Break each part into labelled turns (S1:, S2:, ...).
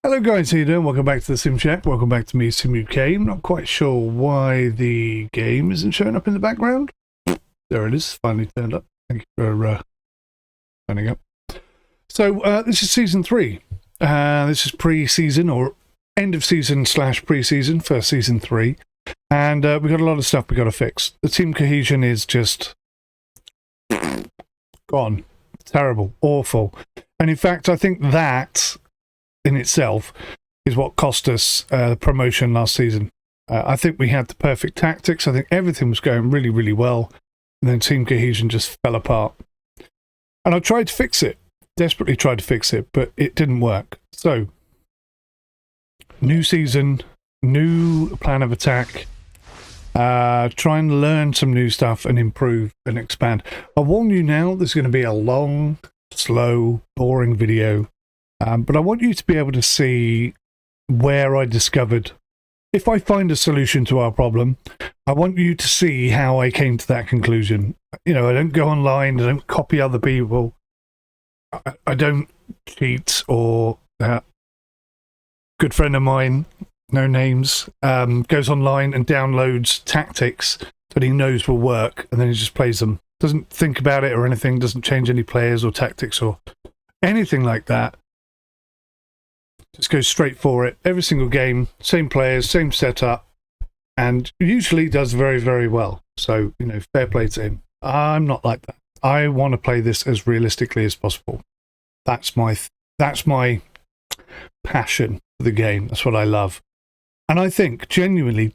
S1: Hello guys, how you doing? Welcome back to the Sim Chat. Welcome back to me, 𝗬𝘂𝗍𝗂𝗧. I'm not quite sure why the game isn't showing up in the background. There it is, finally turned up. Thank you for turning up. So this is season 3. This is pre-season or end of season / pre-season for season 3. And we've got a lot of stuff we've got to fix. The team cohesion is just gone. Terrible, awful. And in fact, I think that in itself is what cost us promotion last season. I think we had the perfect tactics. I think everything was going really, really well. And then team cohesion just fell apart. And I tried to fix it. Desperately tried to fix it, but it didn't work. So, new season, new plan of attack. Try and learn some new stuff and improve and expand. I'll warn you now, there's going to be a long, slow, boring video. But I want you to be able to see where I discovered. If I find a solution to our problem, I want you to see how I came to that conclusion. You know, I don't go online, I don't copy other people. I don't cheat or good friend of mine, no names, goes online and downloads tactics that he knows will work, and then he just plays them. Doesn't think about it or anything, doesn't change any players or tactics or anything like that. Just goes straight for it. Every single game, same players, same setup, and usually does very, very well. So, you know, fair play to him. I'm not like that. I want to play this as realistically as possible. That's my passion for the game. That's what I love. And I think, genuinely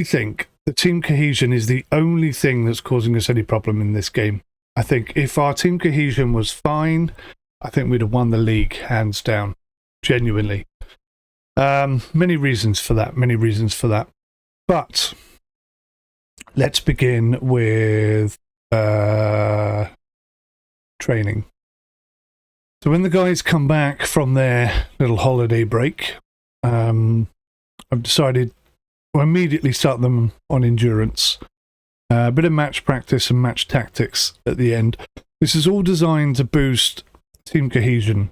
S1: think that team cohesion is the only thing that's causing us any problem in this game. I think if our team cohesion was fine, I think we'd have won the league, hands down. Genuinely. Many reasons for that. But let's begin with training. So when the guys come back from their little holiday break, I've decided to immediately start them on endurance. A bit of match practice and match tactics at the end. This is all designed to boost team cohesion.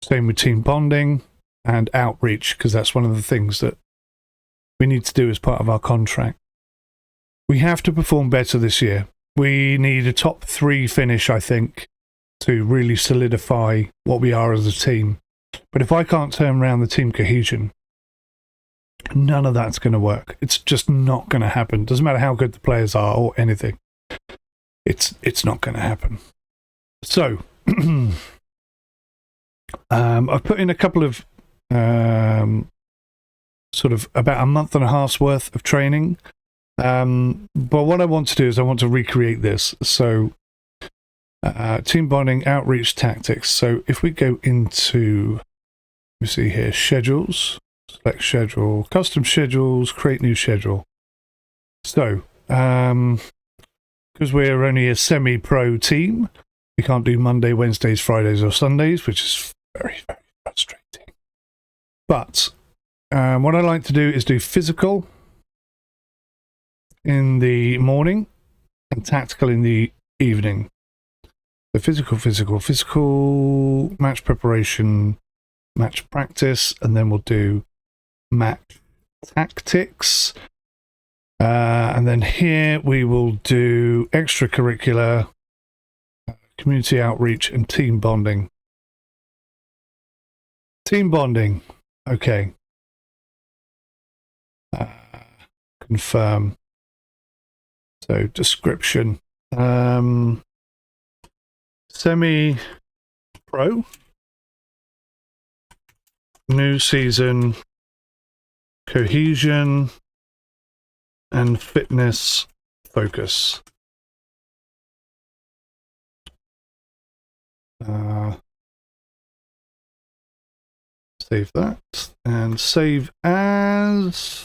S1: Same with team bonding and outreach, because that's one of the things that we need to do as part of our contract. We have to perform better this year. We need a top 3 finish, I think, to really solidify what we are as a team. But if I can't turn around the team cohesion, none of that's going to work. It's just not going to happen. Doesn't matter how good the players are or anything. It's not going to happen. So, I've put in a couple of sort of about a month and a half's worth of training. But what I want to do is I want to recreate this. So team bonding, outreach, tactics. So if we go into, let me see here, schedules, select schedule, custom schedules, create new schedule. So because we're only a semi-pro team, we can't do Monday, Wednesdays, Fridays or Sundays, which is very, very frustrating. But what I like to do is do physical in the morning and tactical in the evening. So physical, match preparation, match practice, and then we'll do match tactics. And then here we will do extracurricular, community outreach, and team bonding. Team bonding. Okay. Confirm. So description. Semi-pro. New season. Cohesion. And fitness focus. Save that and save as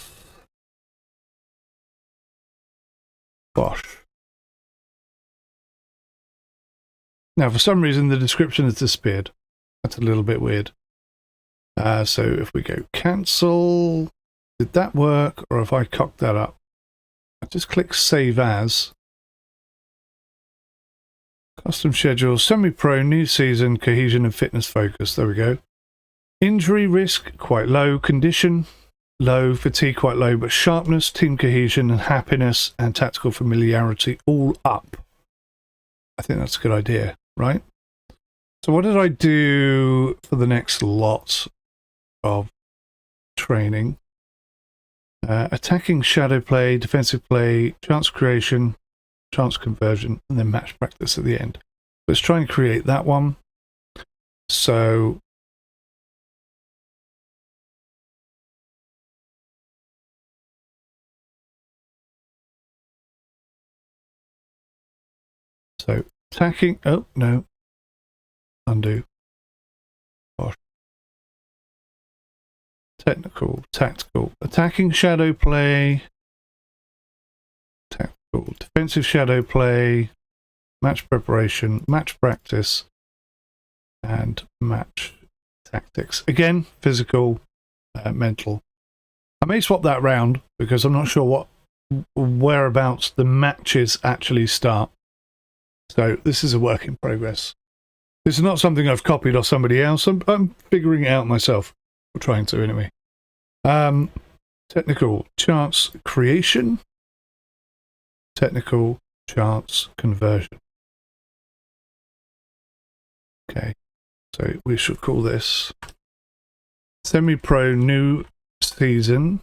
S1: Bosh. Now, for some reason, the description has disappeared. That's a little bit weird. So if we go cancel, did that work? Or if I cocked that up, I just click save as. Custom schedule, semi-pro, new season, cohesion and fitness focus. There we go. Injury risk, quite low. Condition, low. Fatigue, quite low. But sharpness, team cohesion, and happiness and tactical familiarity all up. I think that's a good idea, right? So what did I do for the next lot of training? Attacking, shadow play, defensive play, chance creation, chance conversion, and then match practice at the end. Let's try and create that one. So attacking, oh no, undo. Gosh. Technical, tactical, attacking shadow play, tactical, defensive shadow play, match preparation, match practice, and match tactics. Again, physical, mental. I may swap that round because I'm not sure whereabouts the matches actually start. So this is a work in progress. This is not something I've copied off somebody else. I'm figuring it out myself. Or trying to anyway. Technical chance creation. Technical chance conversion. Okay. So we should call this semi-pro new season.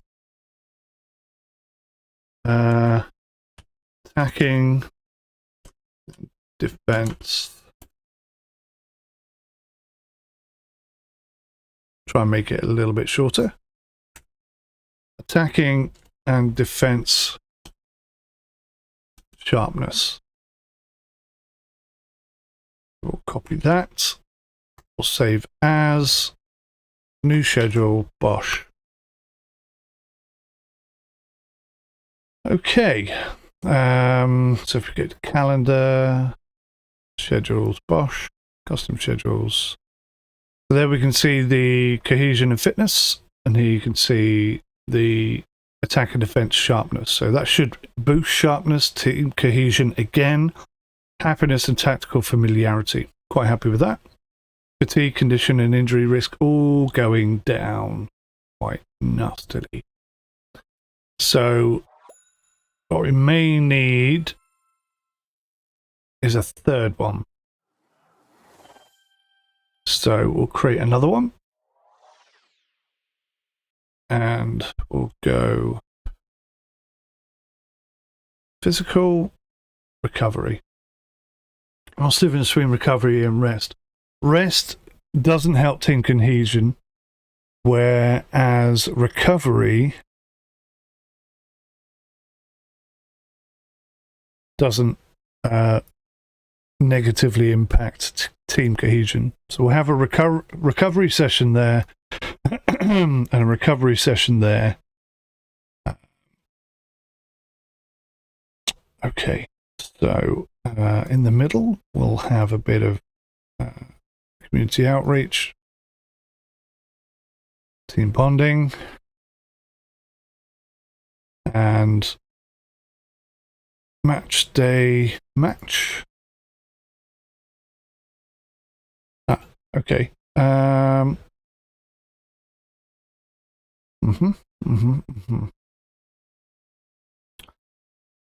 S1: Attacking, defense. Try and make it a little bit shorter. Attacking and defense sharpness. We'll copy that. We'll save as new schedule Bosch. Okay. So if we go to calendar, schedules Bosch, custom schedules. So there we can see the cohesion and fitness, and here you can see the attack and defense sharpness. So that should boost sharpness, team cohesion again, happiness and tactical familiarity. Quite happy with that. Fatigue, condition and injury risk all going down quite nastily. So what we may need is a third one. So we'll create another one. And we'll go physical recovery. I'll still in between recovery and rest. Rest doesn't help team cohesion, whereas recovery doesn't negatively impact team cohesion. So we'll have a recovery session there and a recovery session there. Okay, so in the middle we'll have a bit of community outreach, team bonding, and match day match. Okay.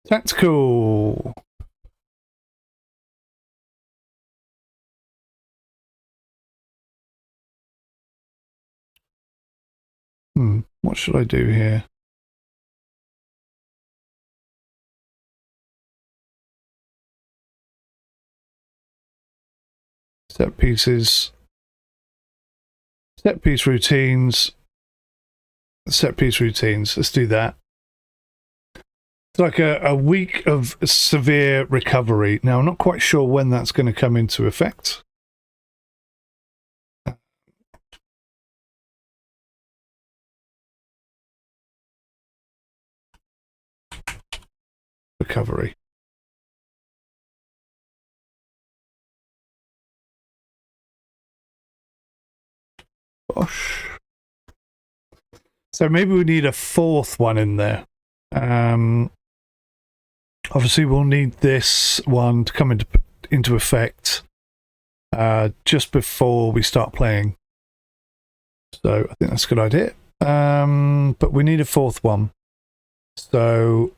S1: Tactical. What should I do here? Set pieces. Set piece routines. Set piece routines. Let's do that. It's like a week of severe recovery. Now, I'm not quite sure when that's going to come into effect. Recovery. Gosh. So maybe we need a fourth one in there. Obviously, we'll need this one to come into effect just before we start playing. So I think that's a good idea. But we need a fourth one. So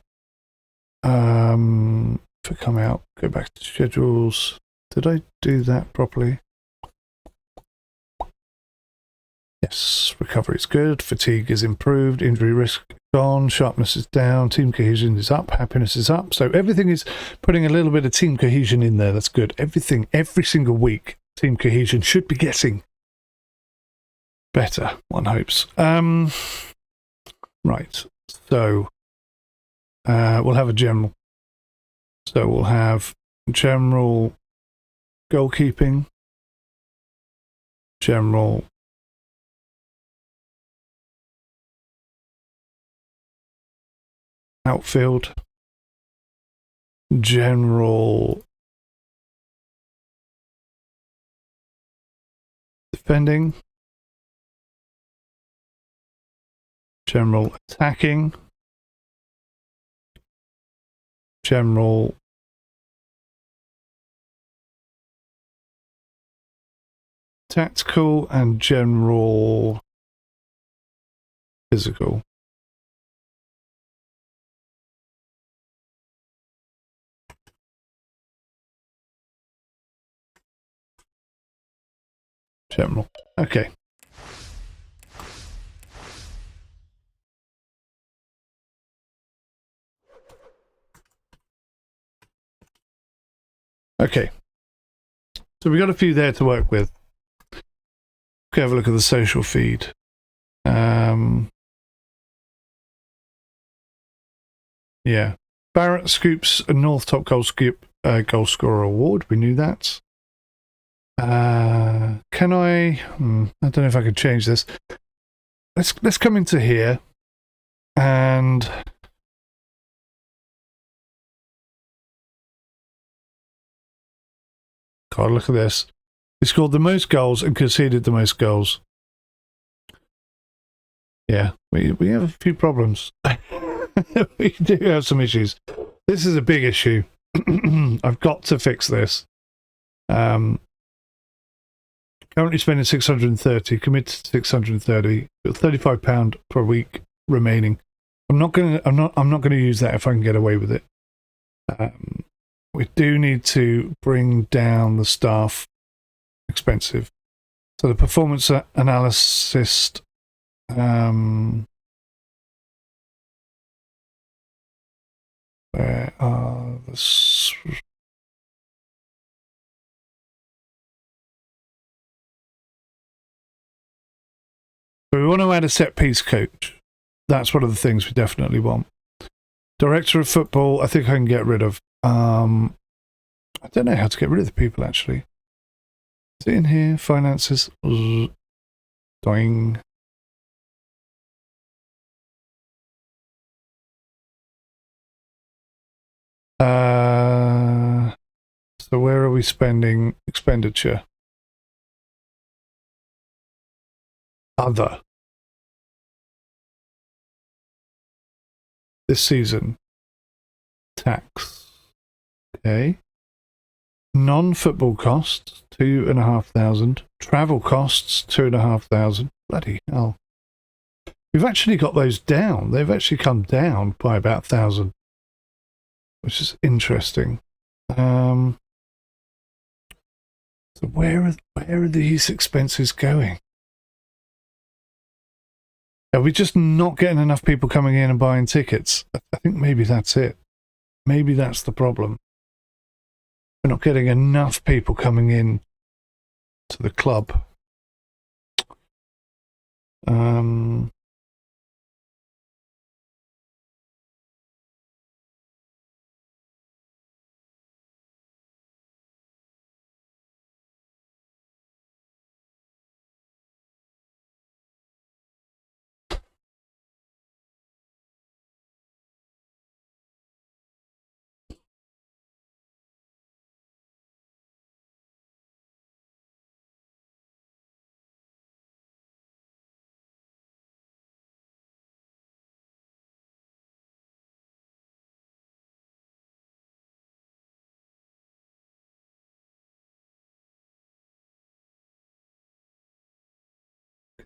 S1: if I come out, go back to schedules. Did I do that properly? Yes, recovery is good. Fatigue is improved. Injury risk gone. Sharpness is down. Team cohesion is up. Happiness is up. So everything is putting a little bit of team cohesion in there. That's good. Everything, every single week, team cohesion should be getting better, one hopes. Right. So we'll have a general. So we'll have general goalkeeping, general outfield, general defending, general attacking, general tactical, and general physical. General. Okay. Okay. So we got a few there to work with. Okay, have a look at the social feed. Yeah. Barrett scoops a North Top Goal Scorer Award. We knew that. Can I don't know if I can change this. Let's come into here and God, look at this. He scored the most goals and conceded the most goals. Yeah, we have a few problems. We do have some issues. This is a big issue. I've got to fix this. Currently spending 630, committed to 630, £35 per week remaining. I'm not gonna use that if I can get away with it. We do need to bring down the staff expensive. So the performance analysis, where are the... So we want to add a set piece coach. That's one of the things we definitely want. Director of football, I think I can get rid of. I don't know how to get rid of the people, actually. Is it in here? Finances. Doing. So where are we spending expenditure? Other. This season. Tax. Okay. Non-football costs, 2,500. Travel costs, 2,500. Bloody hell. We've actually got those down. They've actually come down by about 1,000. Which is interesting. So where are these expenses going? Are we just not getting enough people coming in and buying tickets? I think maybe that's it. Maybe that's the problem. We're not getting enough people coming in to the club.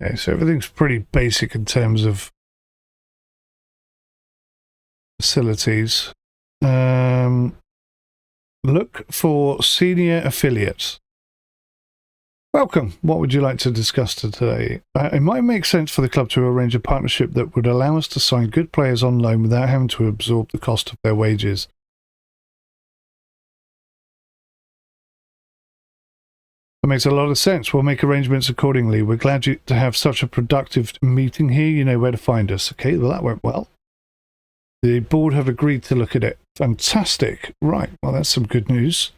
S1: Okay, so everything's pretty basic in terms of facilities. Look for senior affiliates. Welcome. What would you like to discuss today? It might make sense for the club to arrange a partnership that would allow us to sign good players on loan without having to absorb the cost of their wages. That makes a lot of sense. We'll make arrangements accordingly. We're glad to have such a productive meeting here. You know where to find us. Okay, well, that went well. The board have agreed to look at it. Fantastic. Right, well, that's some good news.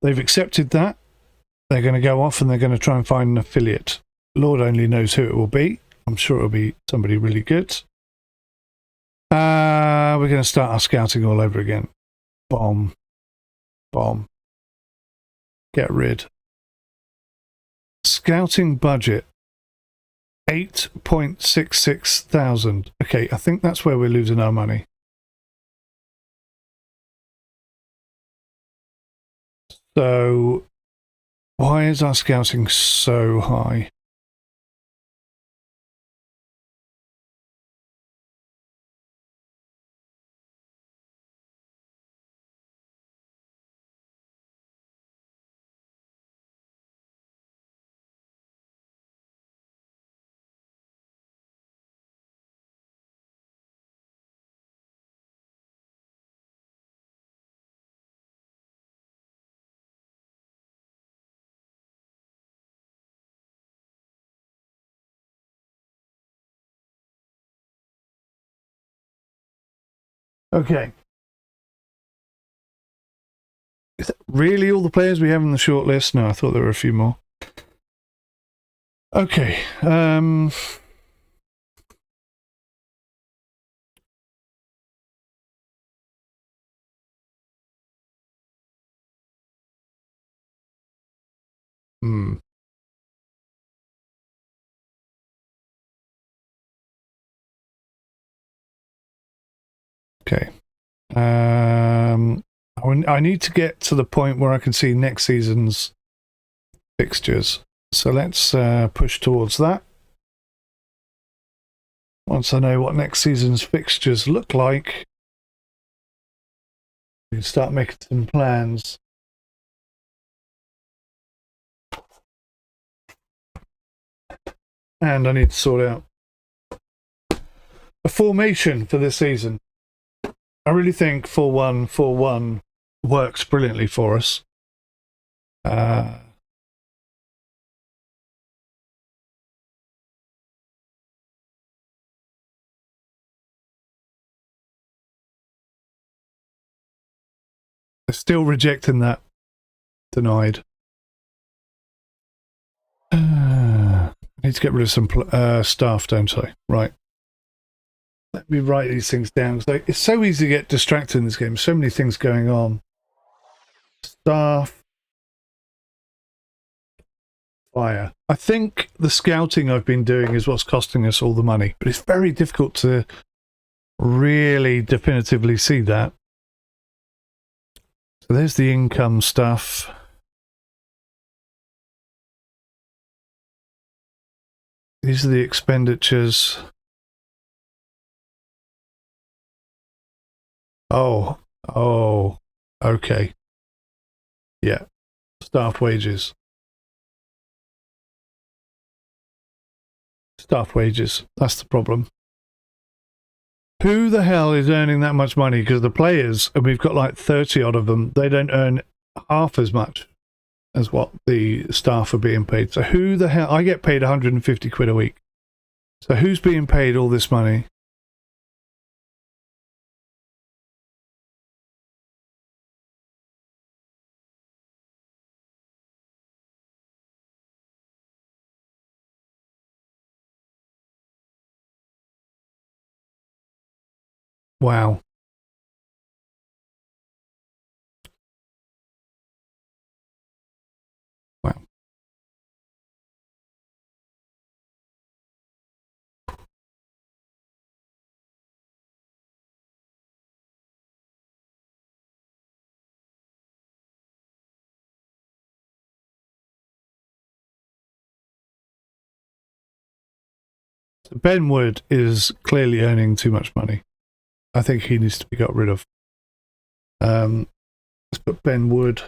S1: They've accepted that. They're going to go off and they're going to try and find an affiliate. Lord only knows who it will be. I'm sure it'll be somebody really good. We're going to start our scouting all over again. Bomb. Bomb. Get rid. Scouting budget. 8.66 thousand. Okay, I think that's where we're losing our money. So, why is our scouting so high? Okay. Is that really all the players we have in the short list? No, I thought there were a few more. Okay. Okay. I need to get to the point where I can see next season's fixtures. So let's push towards that. Once I know what next season's fixtures look like, we can start making some plans. And I need to sort out a formation for this season. I really think 4-1-4-1 works brilliantly for us. They're still rejecting that. Denied. I need to get rid of some staff, don't I? Right. Let me write these things down. It's so easy to get distracted in this game. So many things going on. Staff. Fire. I think the scouting I've been doing is what's costing us all the money. But it's very difficult to really definitively see that. So there's the income stuff. These are the expenditures. Oh, okay. Yeah. Staff wages. Staff wages. That's the problem. Who the hell is earning that much money? Because the players, and we've got like 30 odd of them, they don't earn half as much as what the staff are being paid. So who the hell? I get paid 150 quid a week. So who's being paid all this money? Wow. Wow. So Ben Wood is clearly earning too much money. I think he needs to be got rid of. Let's put Ben Wood.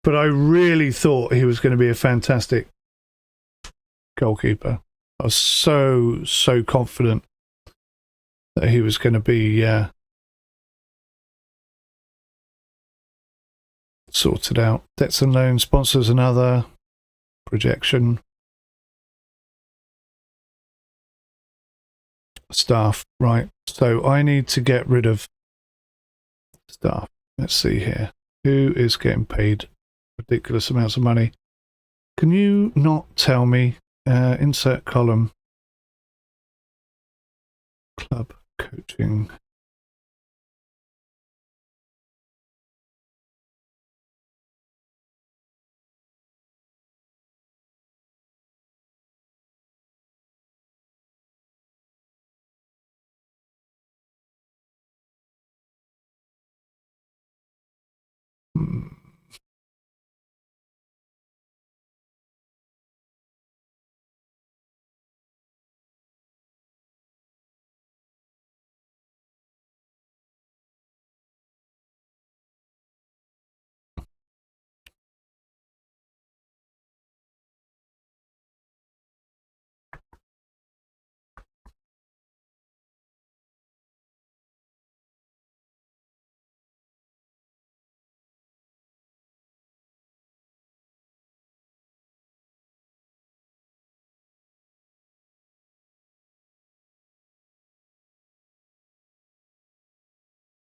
S1: But I really thought he was going to be a fantastic goalkeeper. I was so confident that he was going to be sorted out. Debts and loans, sponsors another, projection, staff. Right, so I need to get rid of staff. Let's see here. Who is getting paid ridiculous amounts of money? Can you not tell me? Insert column. Club coaching.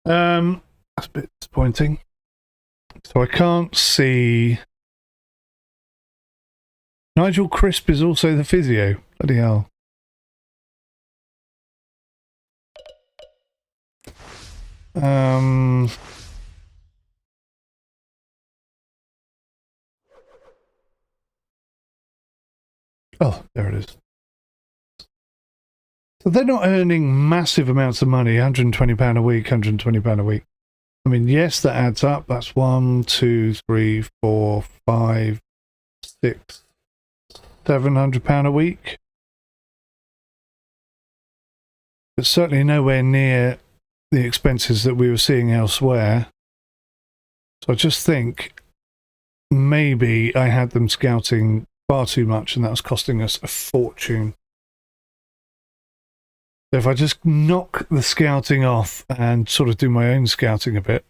S1: That's a bit disappointing. So I can't see. Nigel Crisp is also the physio. Bloody hell. Oh, there it is. So they're not earning massive amounts of money, £120 a week, £120 a week. I mean, yes, that adds up. That's 1, 2, 3, 4, 5, 6, £700 a week. But certainly nowhere near the expenses that we were seeing elsewhere. So I just think maybe I had them scouting far too much and that was costing us a fortune. So if I just knock the scouting off and sort of do my own scouting a bit.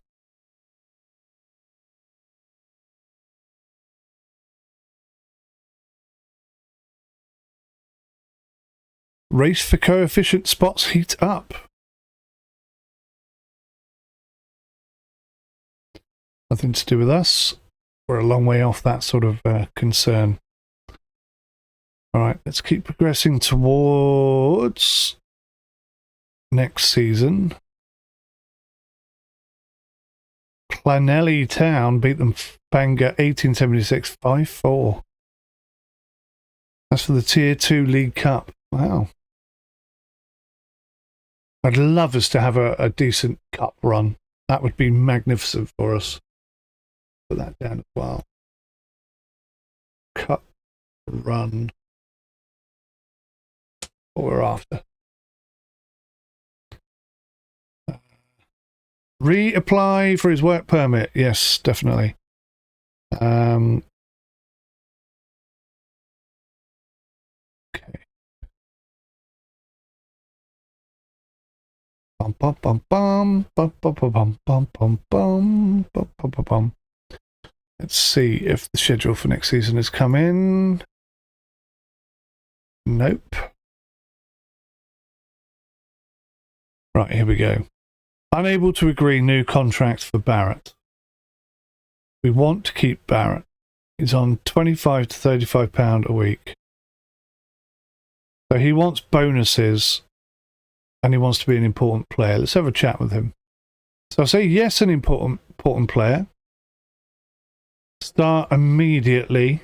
S1: Race for coefficient spots heat up. Nothing to do with us. We're a long way off that sort of concern. All right, let's keep progressing towards next season. Llanelli Town beat them Bangor 1876 5-4. That's for the Tier 2 League Cup. Wow. I'd love us to have a decent cup run. That would be magnificent for us. Put that down as well. Cup run. What we're after. Reapply for his work permit. Yes, definitely. Okay. Bum bum bum bum bum bum bum bum bum bum bum bum bum bum. Let's see if the schedule for next season has come in. Nope. Right, here we go. Unable to agree new contract for Barrett. We want to keep Barrett. He's on £25 to £35 a week. So he wants bonuses and he wants to be an important player. Let's have a chat with him. So I say yes, an important player. Start immediately.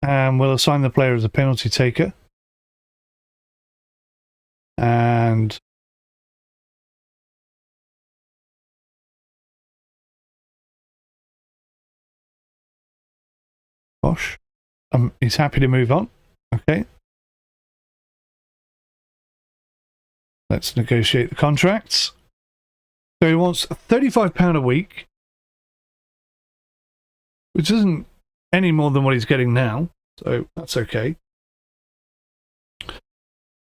S1: And we'll assign the player as a penalty taker. And Bosh. He's happy to move on. Okay. Let's negotiate the contracts. So he wants £35 a week, which isn't any more than what he's getting now, so that's okay.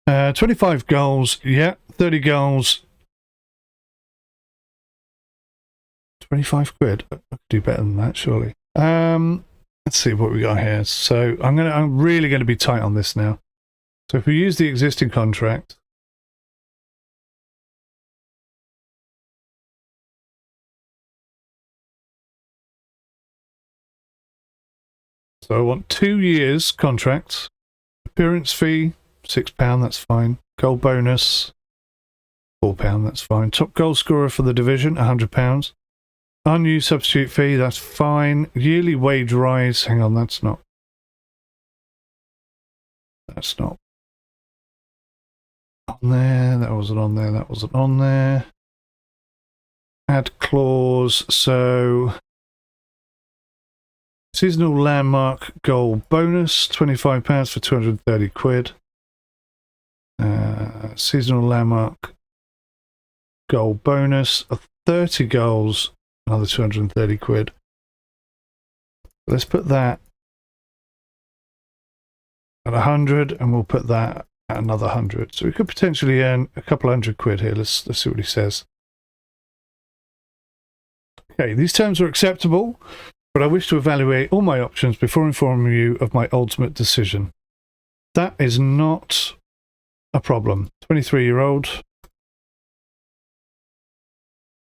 S1: 25 goals, yeah, 30 goals. 25 quid. I could do better than that, surely. Let's see what we got here. So I'm really going to be tight on this now. So if we use the existing contract, so I want 2 years contract. Appearance fee, £6, that's fine. Goal bonus, £4, that's fine. Top goal scorer for the division, £100. Unused substitute fee, that's fine. Yearly wage rise, hang on, that's not on there. That wasn't on there. That wasn't on there. Add clause, so seasonal landmark goal bonus, £25 for 230 quid. Seasonal landmark goal bonus of 30 goals, another 230 quid. Let's put that at 100, and we'll put that at another 100. So we could potentially earn a couple hundred quid here. Let's see what he says. Okay, these terms are acceptable, but I wish to evaluate all my options before informing you of my ultimate decision. That is not a problem. 23-year-old.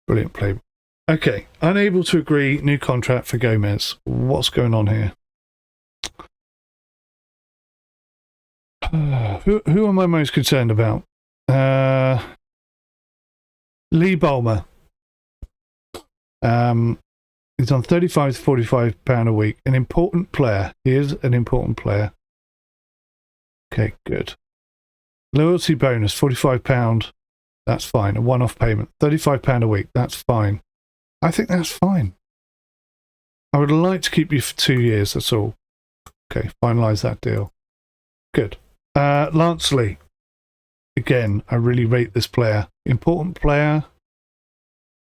S1: Brilliant play. Okay, unable to agree new contract for Gomez. What's going on here? Who am I most concerned about? 𝗬𝗂𝗬𝗁𝗲. He's on £35 to £45 a week. An important player. He is an important player. Okay, good. Loyalty bonus, £45. That's fine. A one-off payment. £35 a week. That's fine. I think that's fine. I would like to keep you for 2 years, that's all. Okay, finalise that deal. Good. 𝗤𝗏𝗏. Again, I really rate this player. Important player.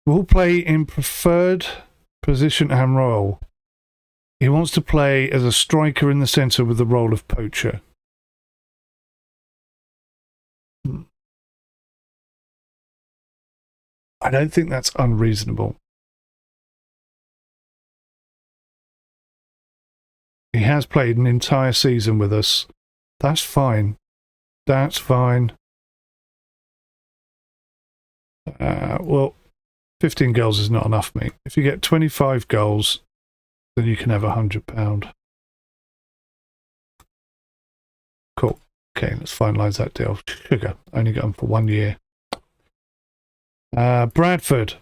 S1: Will play in preferred position and role. He wants to play as a striker in the centre with the role of poacher. I don't think that's unreasonable. He has played an entire season with us. That's fine. That's fine. Well, 15 goals is not enough, mate. If you get 25 goals, then you can have £100. Cool. Okay, let's finalise that deal. Sugar. Only got him for 1 year. Bradford.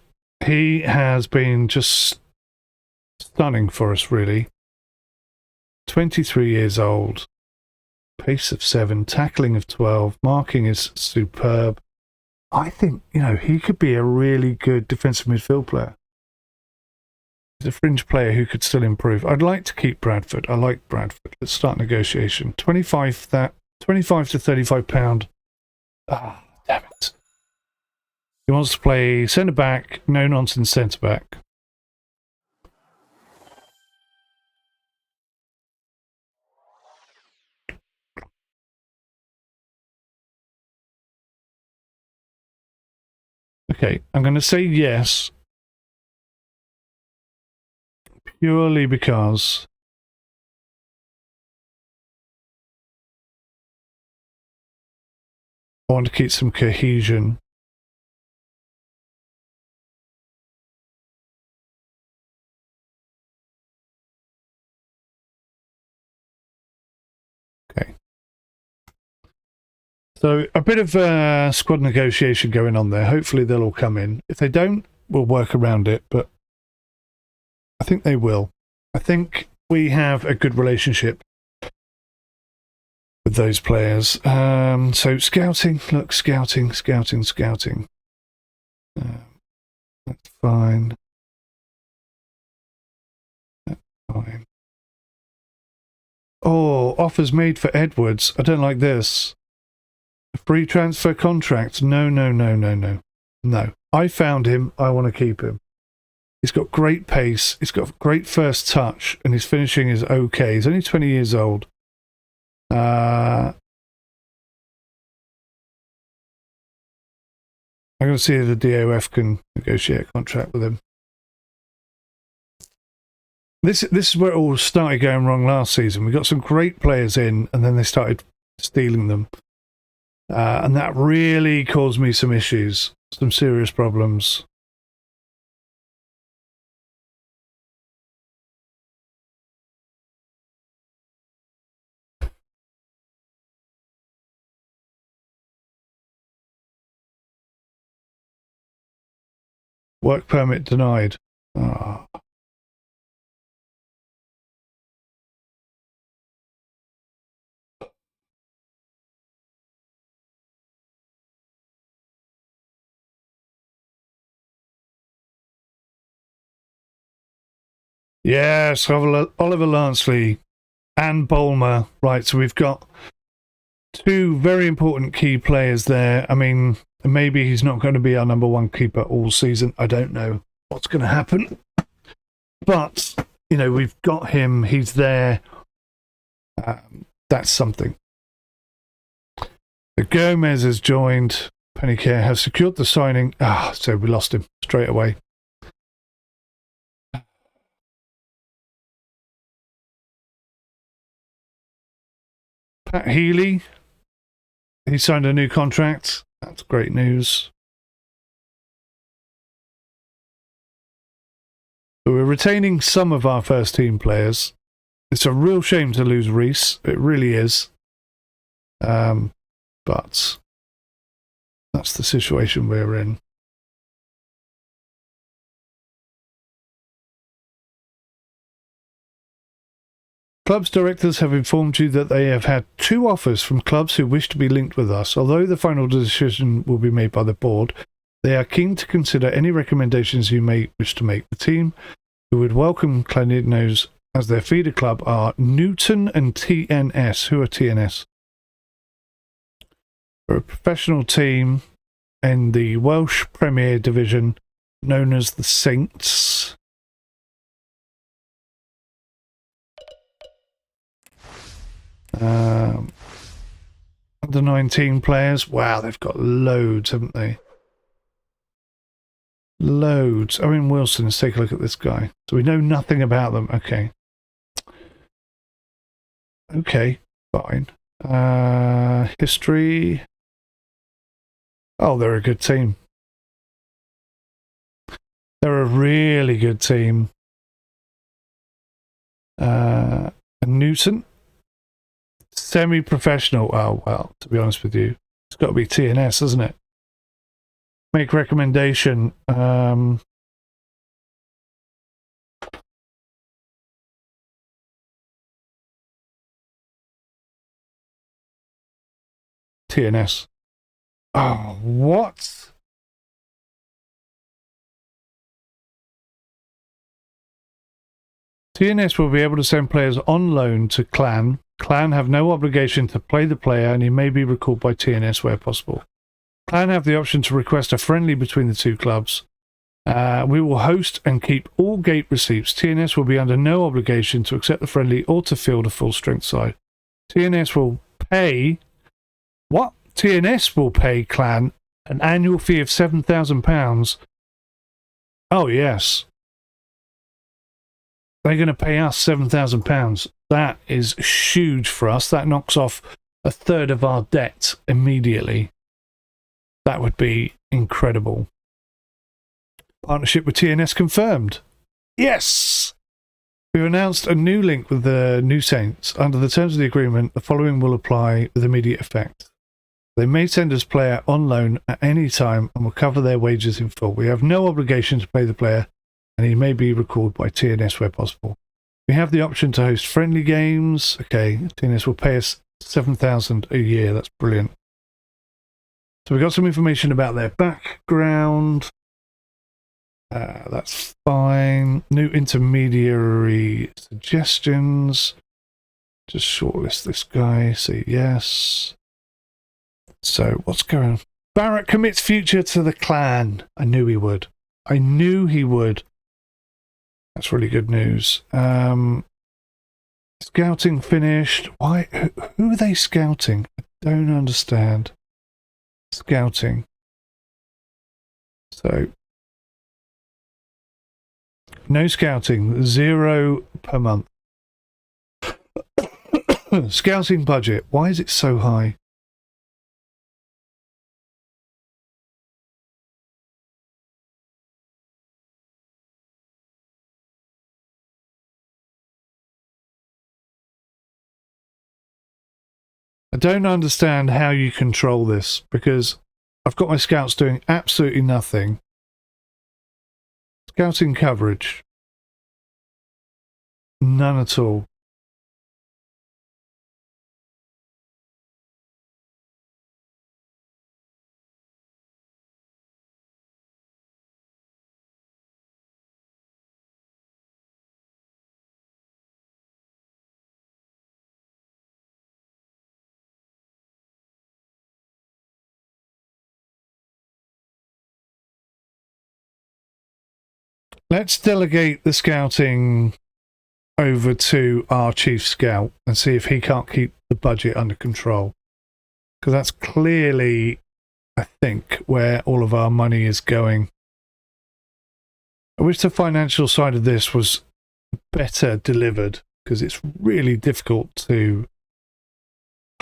S1: He has been just stunning for us, really. 23 years old. Pace of 7. Tackling of 12. Marking is superb. I think, you know, he could be a really good defensive midfield player. He's a fringe player who could still improve. I'd like to keep Bradford. I like Bradford. Let's start negotiation. 25 to £35. Ah, damn it. He wants to play centre-back, no-nonsense centre-back. Okay, I'm going to say yes, purely because I want to keep some cohesion. Okay. So a bit of squad negotiation going on there. Hopefully they'll all come in. If they don't, we'll work around it, but I think they will. I think we have a good relationship with those players. So scouting, look, scouting. That's fine. That's fine. Oh, offers made for Edwards. I don't like this. Free transfer contract. No, no, no, no, no. No. I found him. I want to keep him. He's got great pace. He's got great first touch. And his finishing is okay. He's only 20 years old. I'm going to see if the DOF can negotiate a contract with him. This is where it all started going wrong last season. We got some great players in, and then they started stealing them. And that really caused me some issues, some serious problems. Work permit denied. Oh. Yes, Oliver 𝗬𝗀𝗀𝗀𝗀 and 𝗬𝗀𝗀𝗀𝗀. Right, so we've got two very important key players there. I mean, maybe he's not going to be our number one keeper all season. I don't know what's going to happen. But, you know, we've got him. He's there. That's something. The Gomez has joined. Pennycare has secured the signing. So we lost him straight away. Pat Healy, he signed a new contract. That's great news. So we're retaining some of our first team players. It's a real shame to lose Reese. It really is. But that's the situation we're in. Club's directors have informed you that they have had 2 offers from clubs who wish to be linked with us. Although the final decision will be made by the board, they are keen to consider any recommendations you may wish to make. The team who would welcome Llyneddinos as their feeder club are Newton and TNS. Who are TNS? They're a professional team in the Welsh Premier Division known as the Saints. Under 19 players. Wow, they've got loads, haven't they? Loads. Owen Wilson, let's take a look at this guy. So we know nothing about them. Okay. Okay, fine. History. Oh, they're a good team. They're a really good team. Newton. Semi-professional. Oh, well, to be honest with you, it's got to be TNS, isn't it? Make recommendation. TNS. Oh, what? TNS will be able to send players on loan to Clan. Clan have no obligation to play the player, and he may be recalled by TNS where possible. Clan have the option to request a friendly between the 2 clubs. We will host and keep all gate receipts. TNS will be under no obligation to accept the friendly or to field a full strength side. TNS will pay... What? TNS will pay Clan an annual fee of £7,000. Oh, yes. They're going to pay us £7,000. That is huge for us. That knocks off a third of our debt immediately. That would be incredible. Partnership with TNS confirmed. Yes! We've announced a new link with the New Saints. Under the terms of the agreement, the following will apply with immediate effect. They may send us player on loan at any time and will cover their wages in full. We have no obligation to pay the player, and he may be recalled by TNS where possible. We have the option to host friendly games. Okay, TNS will pay us $7,000 a year. That's brilliant. So we got some information about their background. That's fine. New intermediary suggestions. Just shortlist this guy, say yes. So, what's going on? Barrett commits future to the clan. I knew he would. I knew he would. That's really good news. Scouting finished. Why? Who are they scouting? I don't understand. Scouting. So, no scouting. 0 per month. Scouting budget. Why is it so high? I don't understand how you control this, because I've got my scouts doing absolutely nothing. Scouting coverage. None at all. Let's delegate the scouting over to our chief scout and see if he can't keep the budget under control. Because that's clearly, I think, where all of our money is going. I wish the financial side of this was better delivered, because it's really difficult to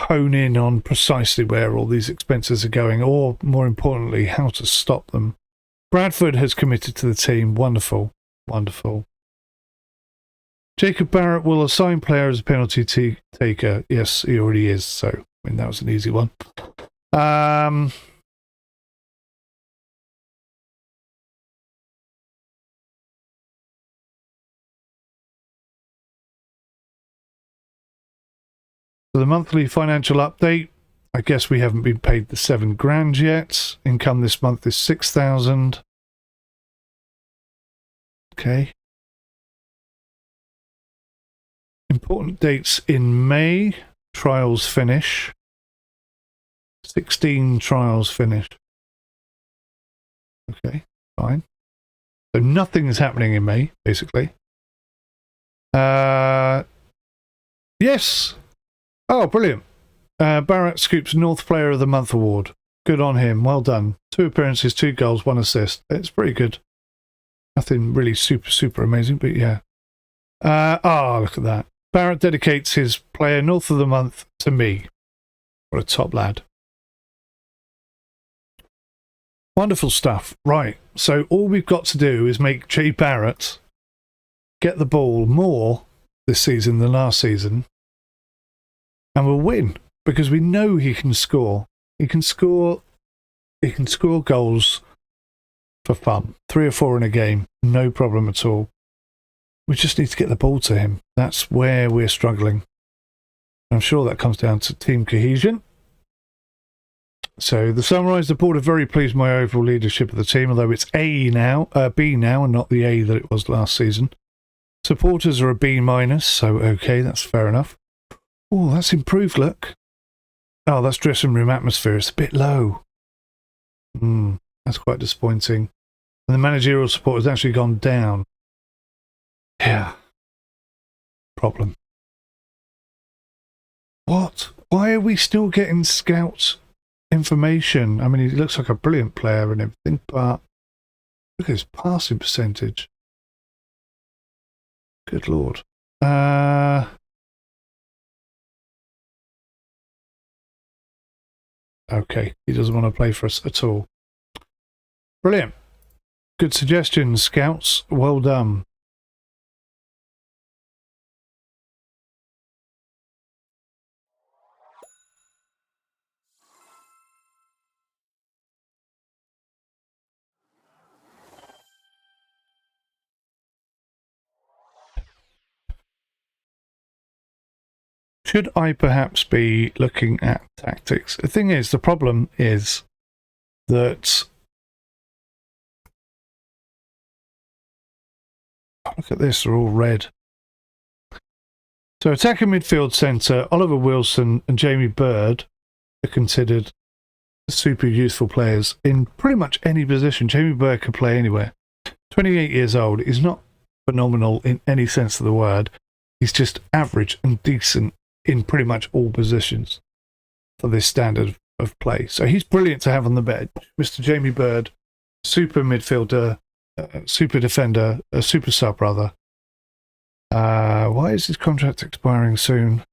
S1: hone in on precisely where all these expenses are going, or more importantly, how to stop them. Bradford has committed to the team. Wonderful. Wonderful. Jacob Barrett will assign player as a penalty taker. Yes, he already is. So, I mean, that was an easy one. So the monthly financial update. I guess we haven't been paid the $7,000 yet. Income this month is 6,000. Okay. Important dates in May. Trials finish. 16 trials finished. Okay, fine. So nothing is happening in May, basically. Yes. Oh, brilliant. Barrett scoops North Player of the Month award. Good on him. Well done. 2 appearances, 2 goals, 1 assist. It's pretty good. Nothing really super amazing, but yeah. Look at that. Barrett dedicates his Player North of the Month to me. What a top lad. Wonderful stuff. Right. So all we've got to do is make Jay Barrett get the ball more this season than last season. And we'll win, because we know he can score. He can score goals for fun. 3 or 4 in a game. No problem at all. We just need to get the ball to him. That's where we're struggling. I'm sure that comes down to team cohesion. So the Sunrise, the board are very pleased with my overall leadership of the team, although it's B now, and not the A that it was last season. Supporters are a B-, so okay, that's fair enough. Oh, that's improved, look. Oh, that's dressing room atmosphere. It's a bit low. That's quite disappointing. And the managerial support has actually gone down. Yeah. Problem. What? Why are we still getting scout information? I mean, he looks like a brilliant player and everything, but look at his passing percentage. Good lord. Okay, he doesn't want to play for us at all. Brilliant. Good suggestions, scouts. Well done. Should I perhaps be looking at tactics? The thing is, the problem is that... Look at this, they're all red. So attacking midfield centre, Oliver Wilson and Jamie Bird are considered super useful players in pretty much any position. Jamie Bird can play anywhere. 28 years old. He's not phenomenal in any sense of the word. He's just average and decent in pretty much all positions for this standard of play. So he's brilliant to have on the bench. Mr. Jamie Bird, super midfielder, super defender, a super sub rather. Why is his contract expiring soon?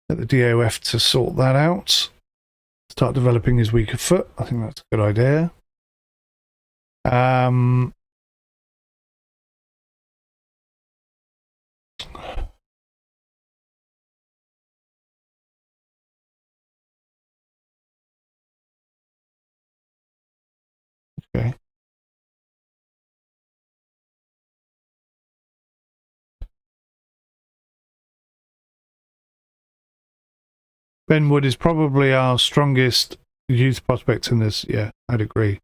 S1: Get the DOF to sort that out. Start developing his weaker foot. I think that's a good idea. Okay. Ben Wood is probably our strongest youth prospect in this. Yeah, I'd agree.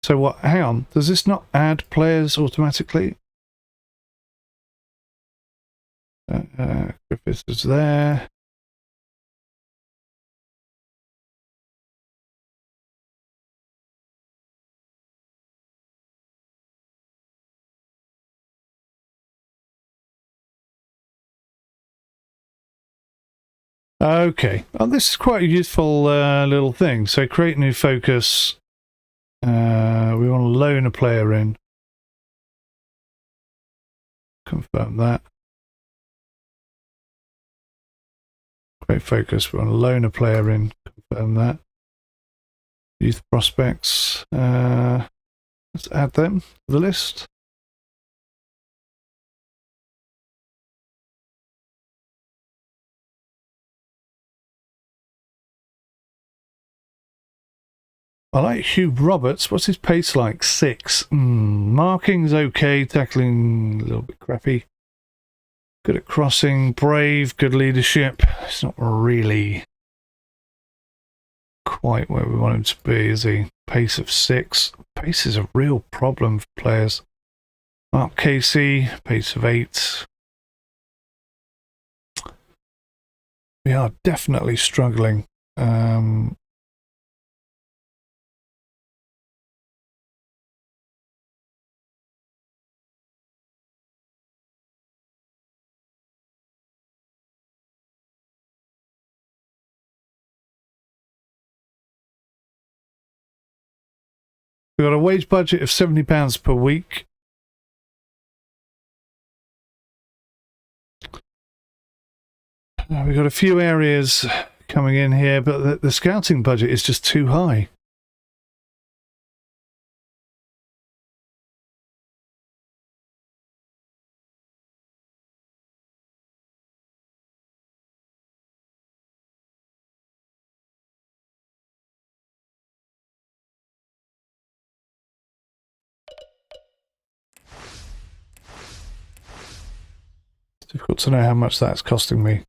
S1: So what? Hang on. Does this not add players automatically? Griffiths is there. Okay. Oh, this is quite a useful little thing. So create new focus. We want to loan a player in. Confirm that. Create focus. We want to loan a player in. Confirm that. Youth prospects. Let's add them to the list. I like 𝗬𝗏𝗏𝗁𝗏. What's his pace like? 6. Marking's okay. Tackling a little bit crappy. Good at crossing. Brave. Good leadership. It's not really quite where we want him to be, is he? Pace of 6. Pace is a real problem for players. 𝗥𝗲𝗃𝗁𝗁𝗍. Pace of 8. We are definitely struggling. We've got a wage budget of £70 per week. We've got a few areas coming in here, but the scouting budget is just too high. It's difficult to know how much that's costing me.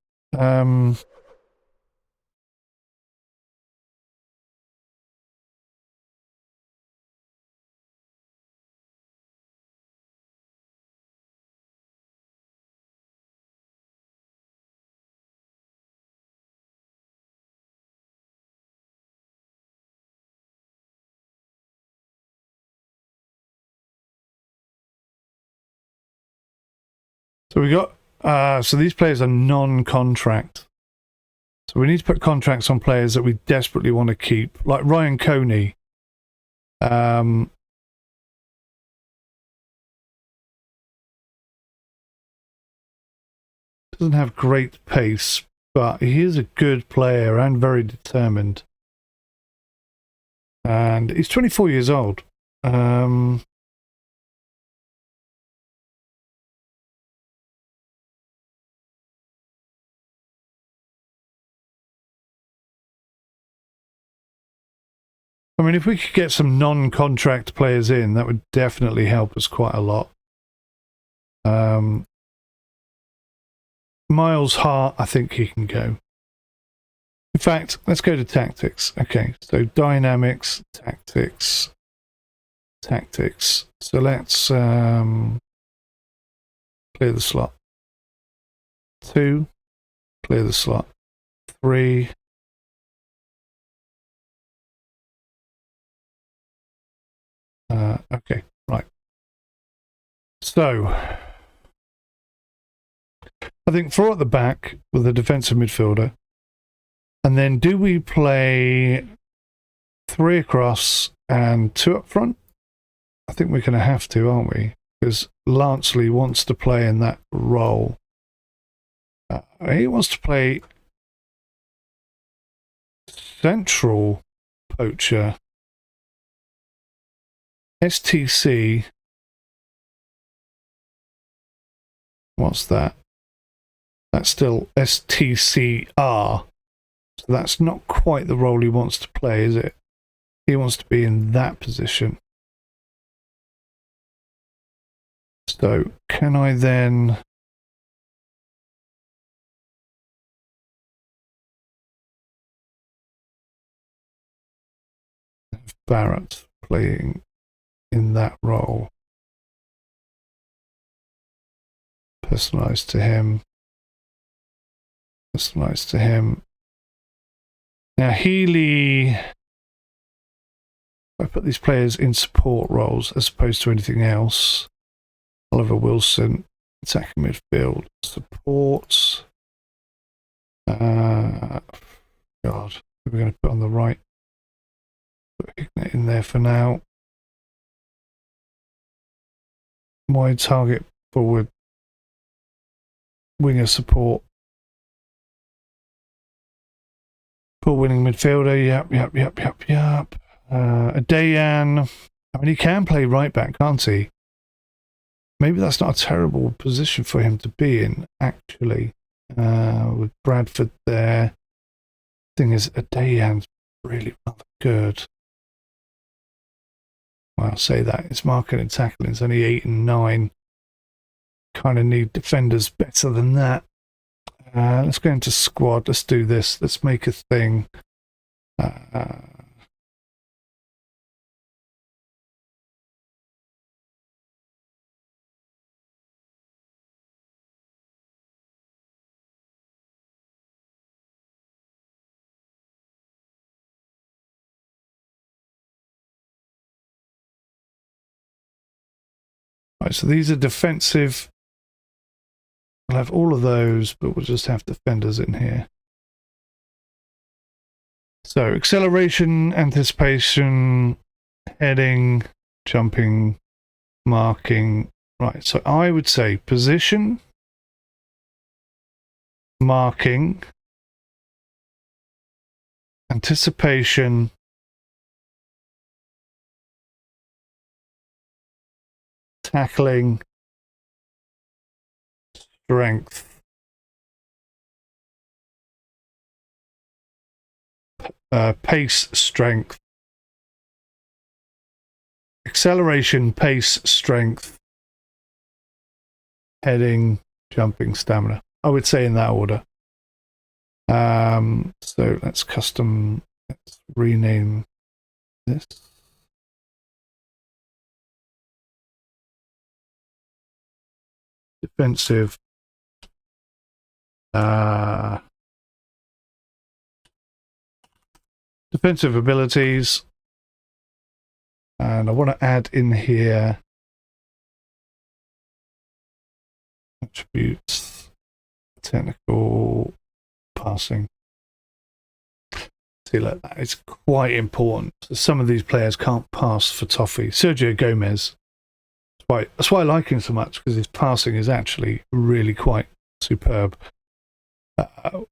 S1: So we got so these players are non-contract. So we need to put contracts on players that we desperately want to keep, like Ryan Coney. Doesn't have great pace, but he is a good player and very determined. And he's 24 years old. I mean, if we could get some non-contract players in, that would definitely help us quite a lot. Miles Hart, I think he can go. In fact, let's go to tactics. Okay, so dynamics, tactics. So let's clear the slot. 2, clear the slot. 3, okay, right. So I think 4 at the back with a defensive midfielder. And then do we play 3 across and 2 up front? I think we're going to have to, aren't we? Because 𝗬𝘂𝗍𝗂 wants to play in that role. He wants to play central poacher. STC. What's that? That's still 𝗤𝘂𝗬𝗂𝗏. So that's not quite the role he wants to play, is it? He wants to be in that position. So can I then have Barrett playing in that role? Personalized to him. Personalized to him. Now _𝗂𝘂𝗍𝗂, I put these players in support roles as opposed to anything else. Oliver Wilson, attacking midfield, support. God, we're going to put on the right. Put Ignat in there for now. Wide target forward. Winger support. Ball winning midfielder. Yep. 𝗬𝘂𝗍𝗂. I mean, he can play right back, can't he? Maybe that's not a terrible position for him to be in, actually. With Bradford there. Thing is, 𝗬𝘂𝗍𝗂's really rather good. Well, I'll say that. It's marking and tackling. It's only 8 and 9. Kind of need defenders better than that. Let's go into squad. Let's do this. Let's make a thing. Right, so these are defensive. We'll have all of those, but we'll just have defenders in here. So acceleration, anticipation, heading, jumping, marking. Right, so I would say position, marking, anticipation, tackling, strength, pace, strength, acceleration, pace, strength, heading, jumping, stamina. I would say in that order. So let's rename this. Defensive. Defensive abilities. And I want to add in here attributes, technical, passing. See, like that. It's quite important. Some of these players can't pass for toffee. Sergio Gomez. That's why I like him so much, because his passing is actually really quite superb.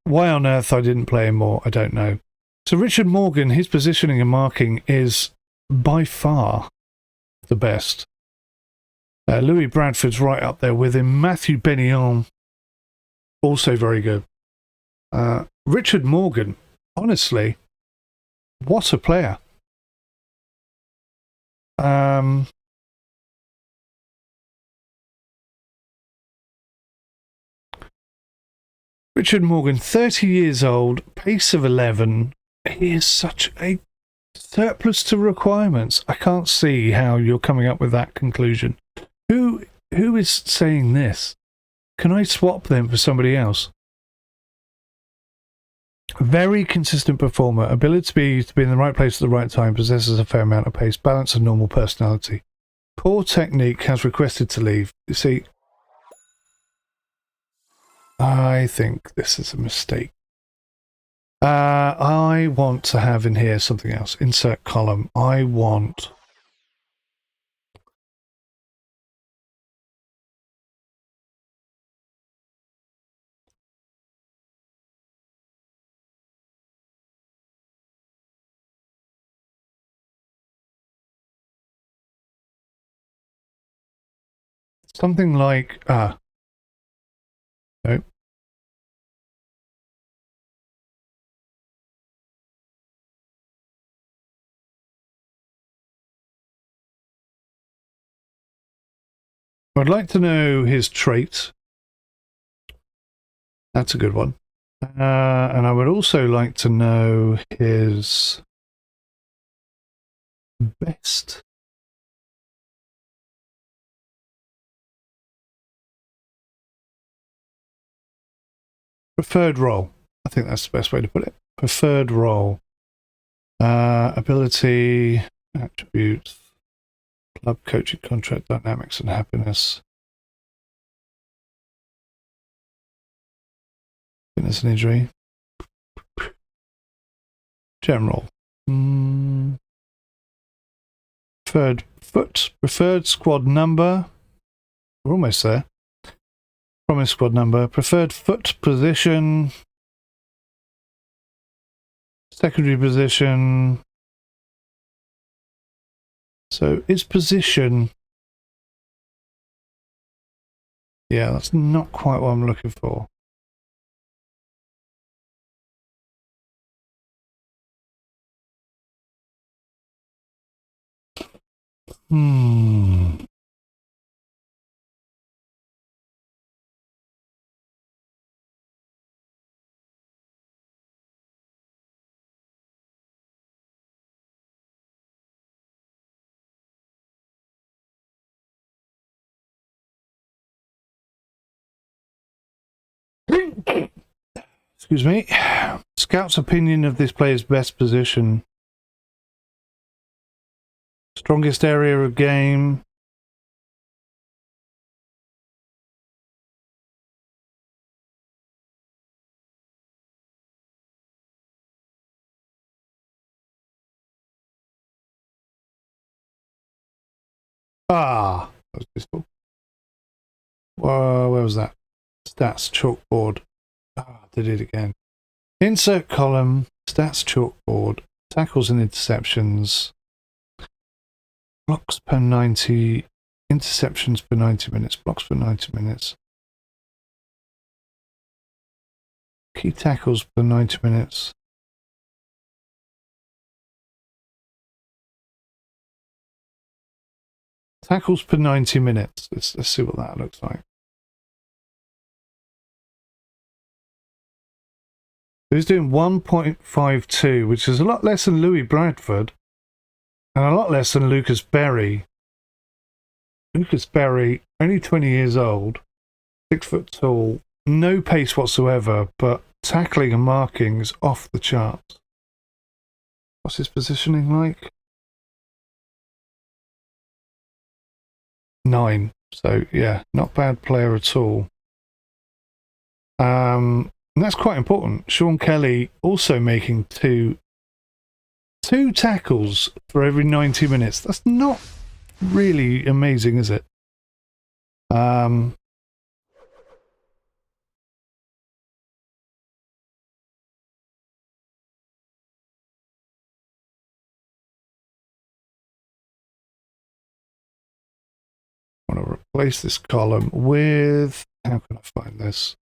S1: Why on earth I didn't play him more, I don't know. So Richard Morgan, his positioning and marking is by far the best. Louis Bradford's right up there with him. Matthew Bennion, also very good. Richard Morgan, honestly, what a player. Richard Morgan, 30 years old, pace of 11. He is such a surplus to requirements. I can't see how you're coming up with that conclusion. Who is saying this? Can I swap them for somebody else? Very consistent performer. Ability to be in the right place at the right time. Possesses a fair amount of pace. Balance and normal personality. Poor technique. Has requested to leave. You see, I think this is a mistake. I want to have in here something else. Insert column. I want... something like... no. I'd like to know his traits. That's a good one. And I would also like to know his best. Preferred role. I think that's the best way to put it. Preferred role. Ability, attributes, club coaching, contract dynamics and happiness. Fitness and injury. General. Preferred foot. Preferred squad number. We're almost there. Promised squad number. Preferred foot position. Secondary position. So its position. Yeah, that's not quite what I'm looking for. Excuse me. Scout's opinion of this player's best position. Strongest area of game. Ah, that was useful. Where was that? Stats chalkboard. Ah, did it again. Insert column, stats chalkboard, tackles and interceptions, blocks per 90, interceptions per 90 minutes, blocks per 90 minutes, key tackles per 90 minutes. Tackles per 90 minutes. Let's see what that looks like. He's doing 1.52, which is a lot less than Louis Bradford and a lot less than Lucas Berry. Lucas Berry, only 20 years old, 6 foot tall, no pace whatsoever, but tackling and marking is off the charts. What's his positioning like? 9. So yeah, not bad player at all. And that's quite important. Sean Kelly also making two tackles for every 90 minutes. That's not really amazing, is it? I want to replace this column with... How can I find this?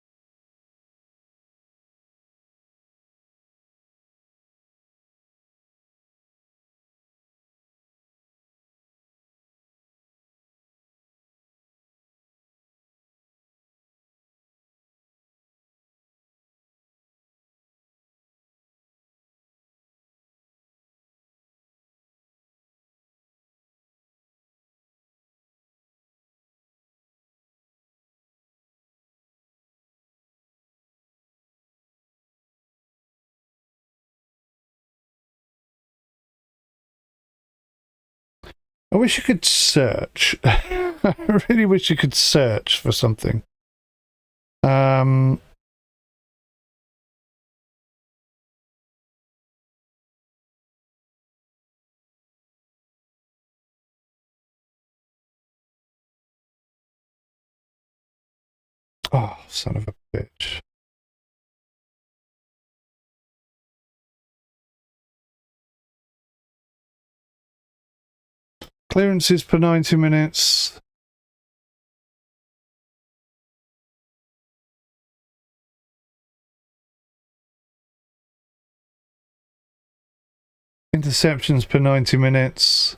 S1: I wish you could search. I really wish you could search for something. Oh, son of a bitch. Clearances per 90 minutes. Interceptions per 90 minutes.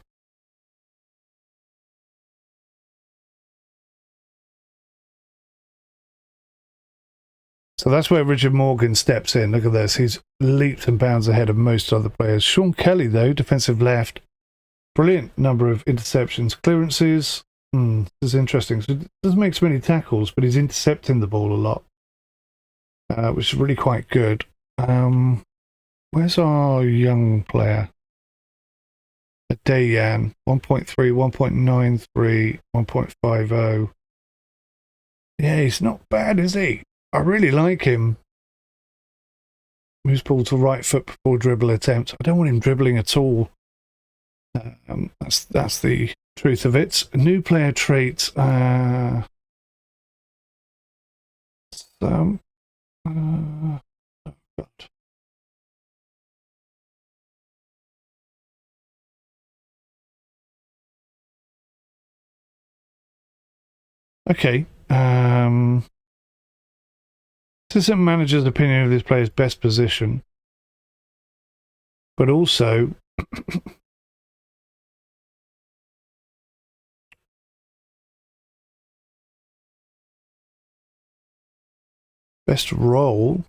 S1: So that's where Richard Morgan steps in. Look at this. He's leaps and bounds ahead of most other players. Sean Kelly, though, defensive left. Brilliant number of interceptions. Clearances. This is interesting. So he doesn't make so many tackles, but he's intercepting the ball a lot, which is really quite good. Where's our young player? 𝗦𝘂𝗃𝗯𝘀, 1.3, 1.93, 1.50. Yeah, he's not bad, is he? I really like him. Moves ball to right foot before dribble attempt. I don't want him dribbling at all. That's the truth of it. A new player trait. Oh God. Okay. Assistant manager's opinion of this player's best position, but also best role.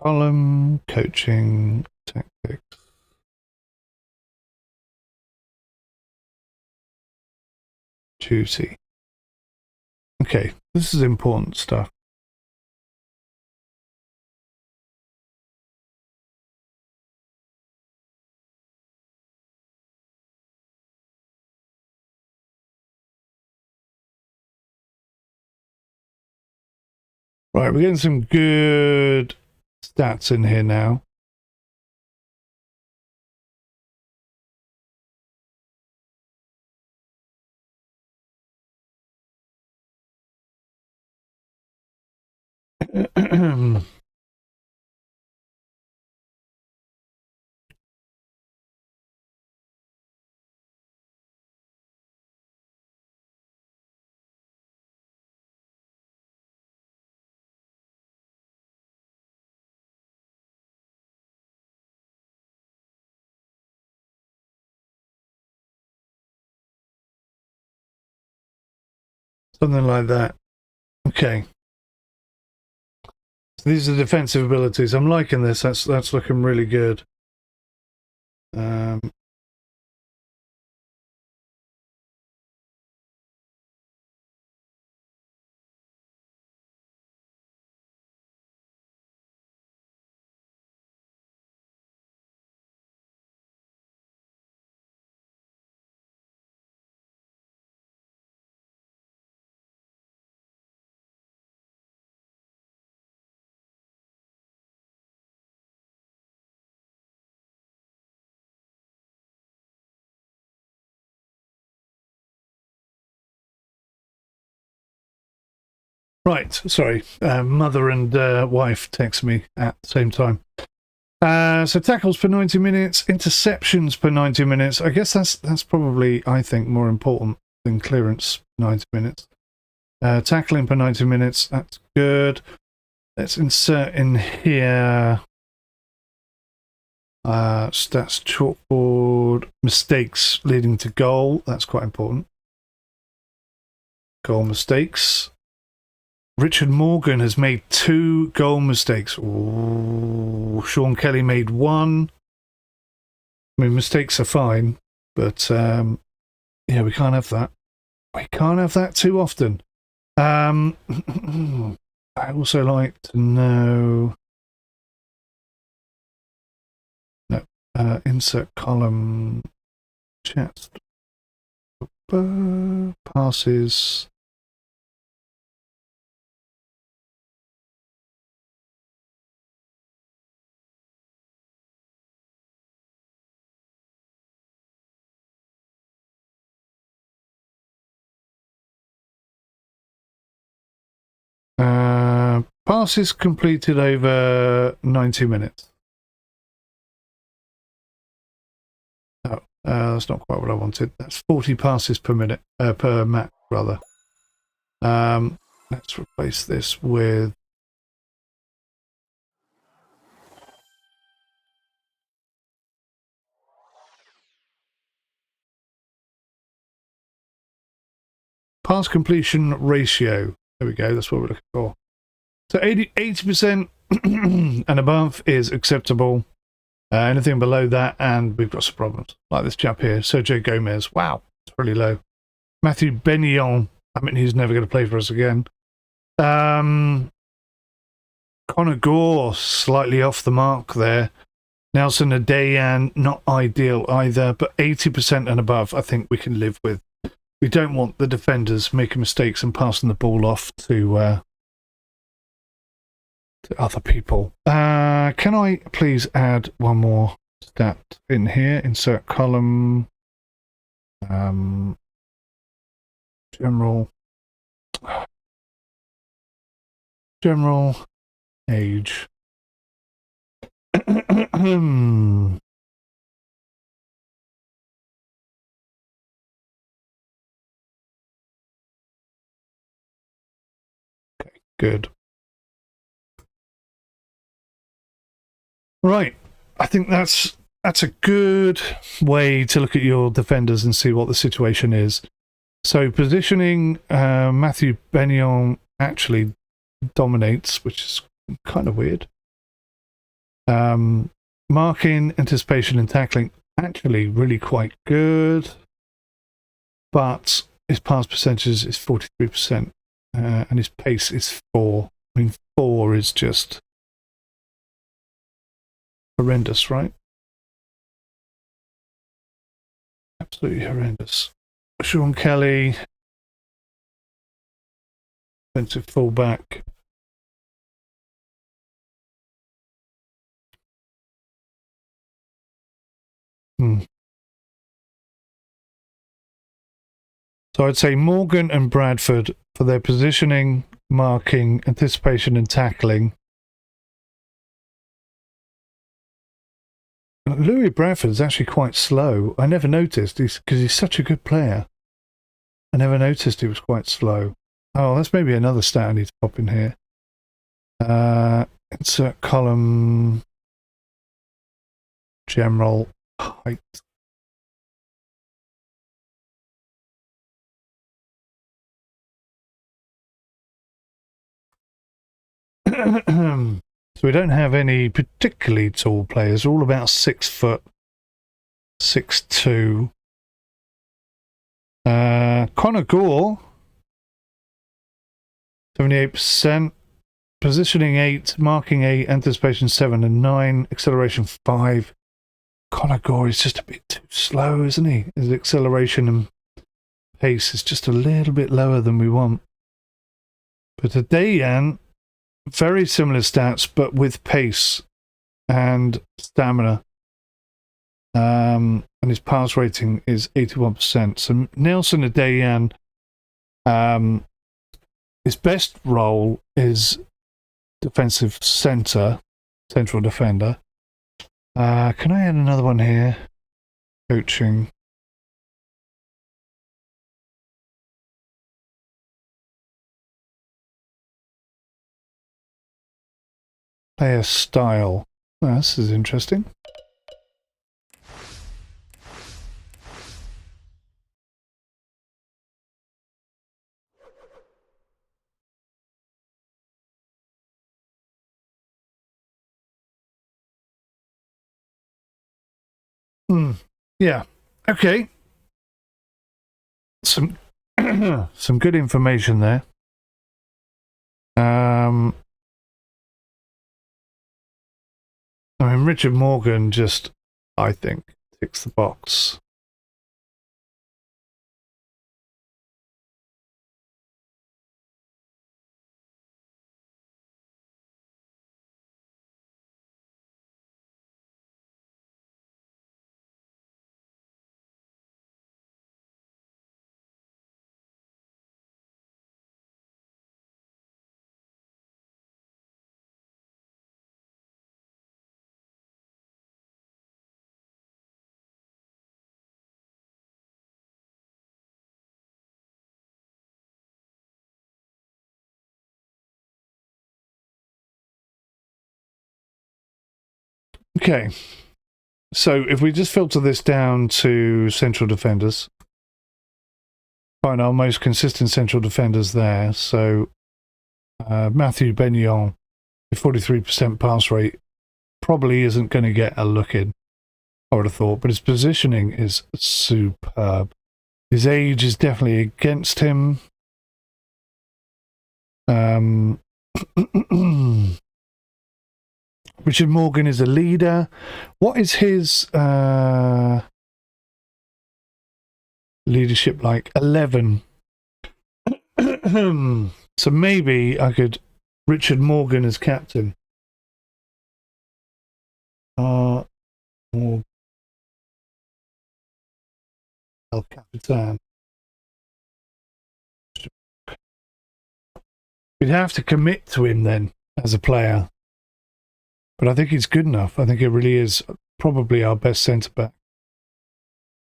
S1: Column, coaching, tactics. Juicy. Okay, this is important stuff. Right, we're getting some good stats in here now. Something like that. Okay. So these are defensive abilities. I'm liking this. That's looking really good. Right, sorry. Mother and wife text me at the same time. So tackles per 90 minutes, interceptions per 90 minutes. I guess that's probably, I think, more important than clearance 90 minutes. Tackling per 90 minutes, that's good. Let's insert in here stats chalkboard, mistakes leading to goal. That's quite important. Goal mistakes. Richard Morgan has made 2 goal mistakes. Ooh, Sean Kelly made 1. I mean, mistakes are fine, but yeah, we can't have that. We can't have that too often. I also like to know. No, insert column chat passes. Passes completed over 90 minutes. Oh, that's not quite what I wanted. That's 40 passes per minute, per match, rather. Let's replace this with pass completion ratio. There we go. That's what we're looking for. So 80% and above is acceptable. Anything below that, and we've got some problems. Like this chap here, 𝗤𝗂𝗏𝗂𝗍𝗏. Wow, it's really low. 𝗦𝘁𝗲𝗏𝗂𝗯𝗲. I mean, he's never going to play for us again. 𝗤𝗂𝗃𝗁𝗁, slightly off the mark there. 𝗦𝘁𝗲𝗏𝗁𝗃, not ideal either, but 80% and above, I think we can live with. We don't want the defenders making mistakes and passing the ball off to other people. Can I please add one more stat in here? Insert column. General age. Okay, good. Right, I think that's a good way to look at your defenders and see what the situation is. So positioning, 𝗦𝘁𝗏𝗁𝗃 actually dominates, which is kind of weird. Marking, anticipation, and tackling actually really quite good, but his pass percentage is 43%, and his pace is 4. I mean, 4 is just horrendous, right? Absolutely horrendous. Sean Kelly, defensive fullback. So I'd say Morgan and Bradford for their positioning, marking, anticipation, and tackling. Louis Bradford is actually quite slow. I never noticed, because he's such a good player. I never noticed he was quite slow. Oh, that's maybe another stat I need to pop in here. Insert column, general height. So we don't have any particularly tall players. They're all about 6 foot, 6'2". Conor Gore, 78%. Positioning 8, marking 8, anticipation 7 and 9, acceleration 5. Conor Gore is just a bit too slow, isn't he? His acceleration and pace is just a little bit lower than we want. But 𝗦𝘁𝗏𝗁𝗃, very similar stats, but with pace and stamina. And his pass rating is 81%. So 𝗦𝘁𝗲𝗏𝗁𝗃, his best role is defensive central defender. Can I add another one here? Coaching. Player style. Oh, this is interesting. Yeah. Okay. Some Some good information there. I mean, Richard Morgan just, I think, ticks the box. Okay, so if we just filter this down to central defenders, find our most consistent central defenders there. So 𝗦𝘂𝗿𝗁𝗂𝗯𝗲, with 43% pass rate, probably isn't going to get a look in, I would have thought, but his positioning is superb. His age is definitely against him. Richard Morgan is a leader. What is his leadership like? 11. So maybe I could Richard Morgan as captain. 𝗥𝗲𝗃𝗁𝗂𝗁𝗲. We'd have to commit to him then as a player. But I think he's good enough. I think it really is probably our best centre-back.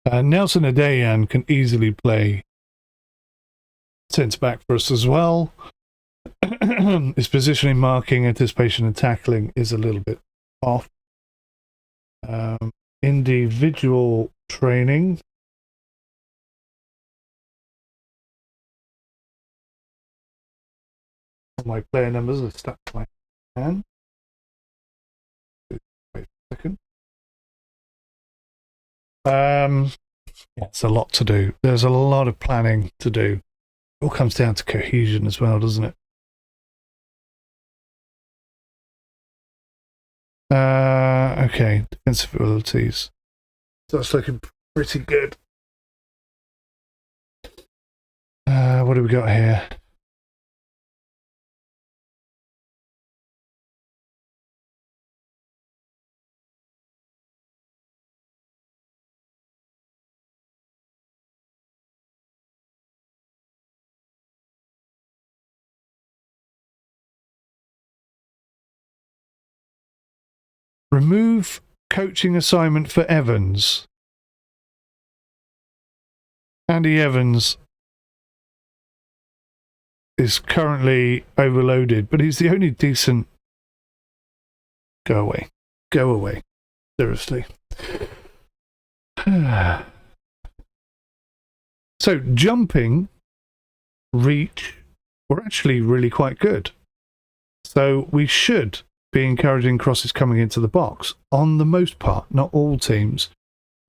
S1: 𝗦𝘂𝗲𝗃𝗁𝗂𝗁𝗲 can easily play centre-back for us as well. His positioning, marking, anticipation and tackling is a little bit off. Individual training. My player numbers are stuck to my hand. Wait a second. Yeah, it's a lot to do. There's a lot of planning to do. It all comes down to cohesion as well, doesn't it? Okay, defensive abilities. So that's looking pretty good. What do we got here? Remove coaching assignment for Evans. Andy Evans is currently overloaded, but he's the only decent... Go away. Go away. Seriously. So, jumping, reach, were actually really quite good. So, we should be encouraging crosses coming into the box. On the most part, not all teams,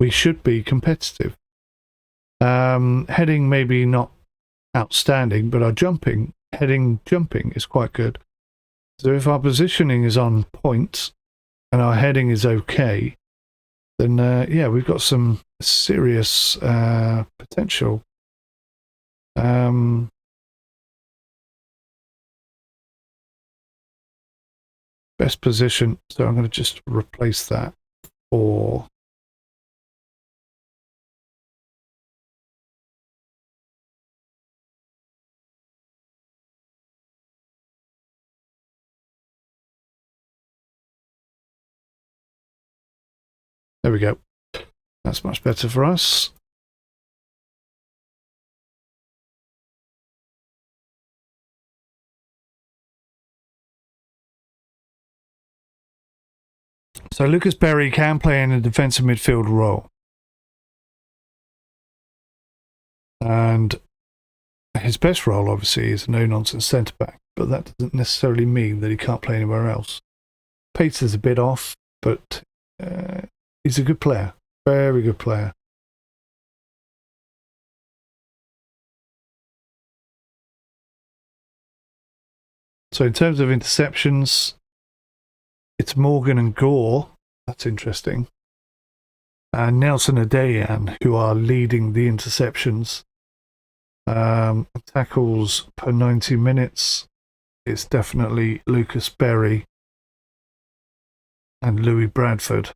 S1: we should be competitive. Heading maybe not outstanding, but our jumping is quite good. So if our positioning is on point and our heading is okay, then yeah, we've got some serious potential. Best position, so I'm going to just replace that for there we go. That's much better for us. So Lucas Berry can play in a defensive midfield role. And his best role, obviously, is a no-nonsense centre-back, but that doesn't necessarily mean that he can't play anywhere else. Pace is a bit off, but he's a good player. Very good player. So in terms of interceptions, it's Morgan and Gore. That's interesting. And Nelson Adeyan, who are leading the interceptions. Tackles per 90 minutes, it's definitely Lucas Berry and Louis Bradford.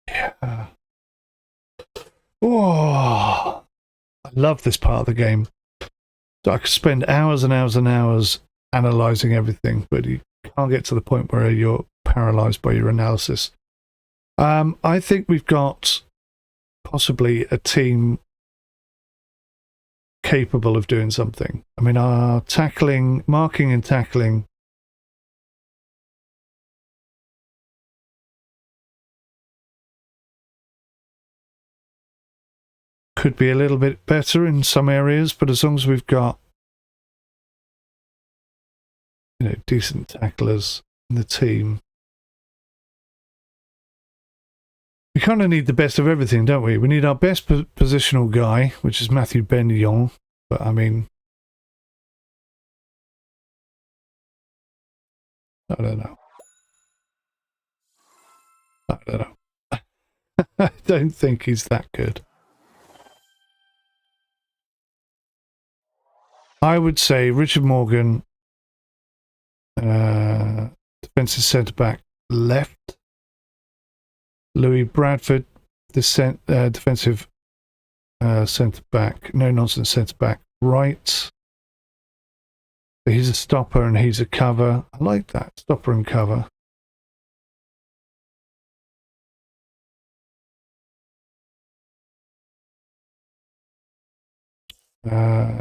S1: Yeah. Oh, I love this part of the game. So I could spend hours and hours and hours analysing everything, but you can't get to the point where you're paralysed by your analysis. I think we've got possibly a team capable of doing something. I mean, our tackling, marking and tackling could be a little bit better in some areas, but as long as we've got, you know, decent tacklers in the team, we kind of need the best of everything, don't we? We need our best positional guy, which is Matthew Benyon, but I mean, I don't know. I don't think he's that good. I would say Richard Morgan, defensive centre-back left. Louis Bradford, defensive centre-back, no-nonsense centre-back right. So he's a stopper and he's a cover. I like that, stopper and cover.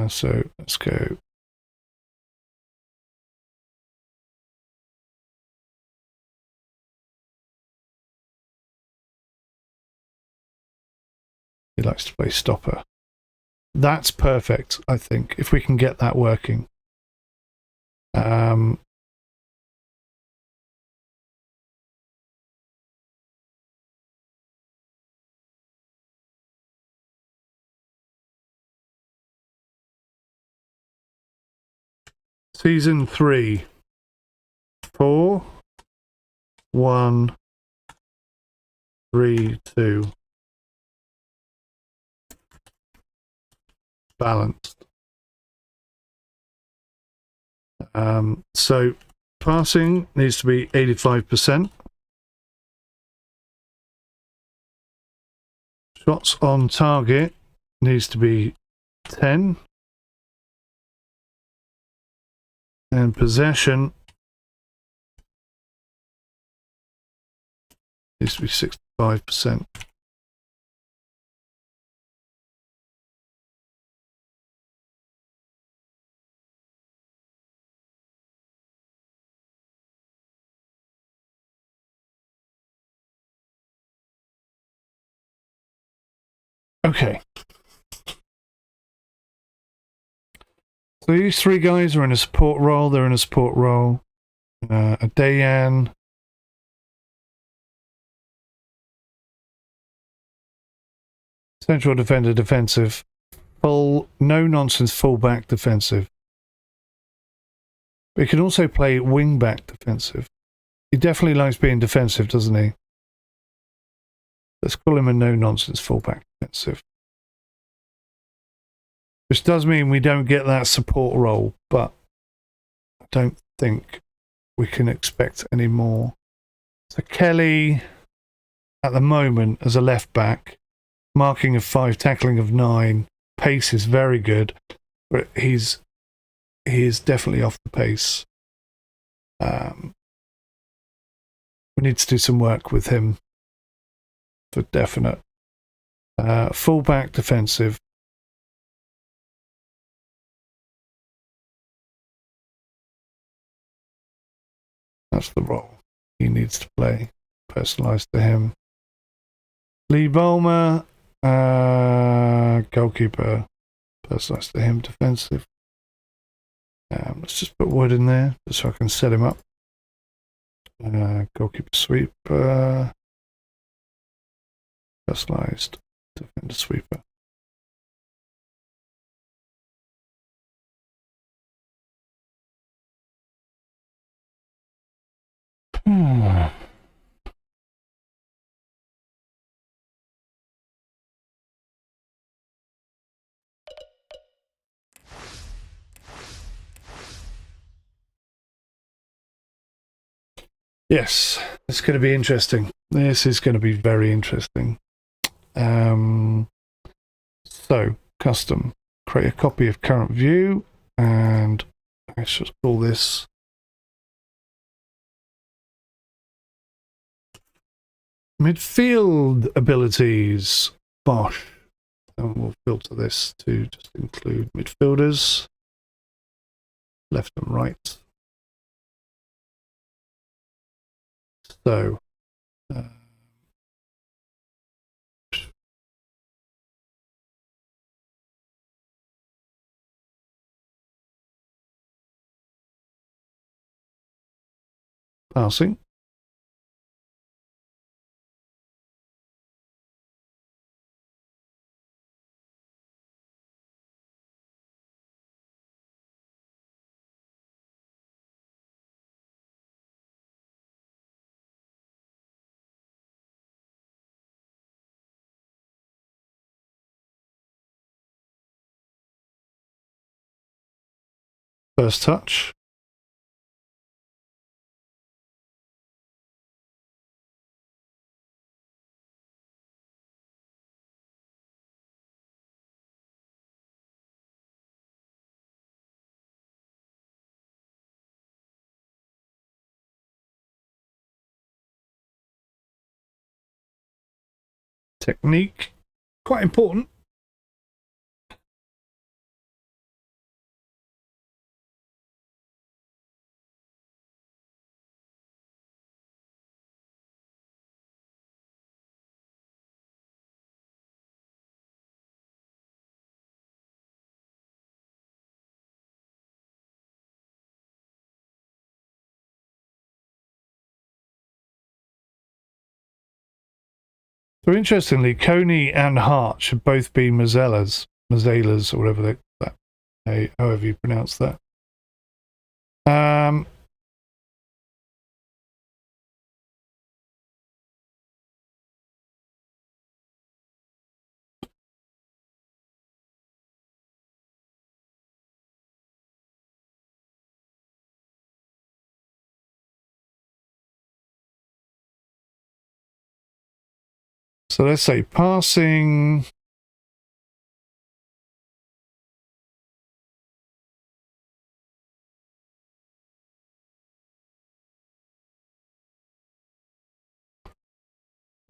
S1: So let's go. He likes to play stopper. That's perfect, I think, if we can get that working. Season 3. 4, 1, 3, 2. Balanced. So passing needs to be 85%. Shots on target needs to be 10. And possession needs to be 65%. Okay. So these three guys are in a support role. They're in a support role. Adeyan. Central defender defensive. Full, no-nonsense fullback defensive. But he can also play wing-back defensive. He definitely likes being defensive, doesn't he? Let's call him a no-nonsense fullback defensive. Which does mean we don't get that support role, but I don't think we can expect any more. So Kelly, at the moment, as a left back, marking of 5, tackling of 9, pace is very good, but he is definitely off the pace. We need to do some work with him for definite. Fullback defensive. That's the role he needs to play, personalised to him. 𝗬𝗂𝗬𝗁, goalkeeper, personalised to him, defensive. Let's just put Wood in there, just so I can set him up. Goalkeeper sweeper, personalised defender sweeper. Yes, it's going to be interesting. This is going to be very interesting. So, custom, create a copy of current view, and let's just call this midfield abilities. Bosh. And we'll filter this to just include midfielders, left and right. So, passing. First touch. Technique. Quite important. So interestingly, 𝗂𝗍𝗃 and 𝗏 should both be 𝗦𝘂𝗲𝗬𝗏, or whatever however you pronounce that. So let's say passing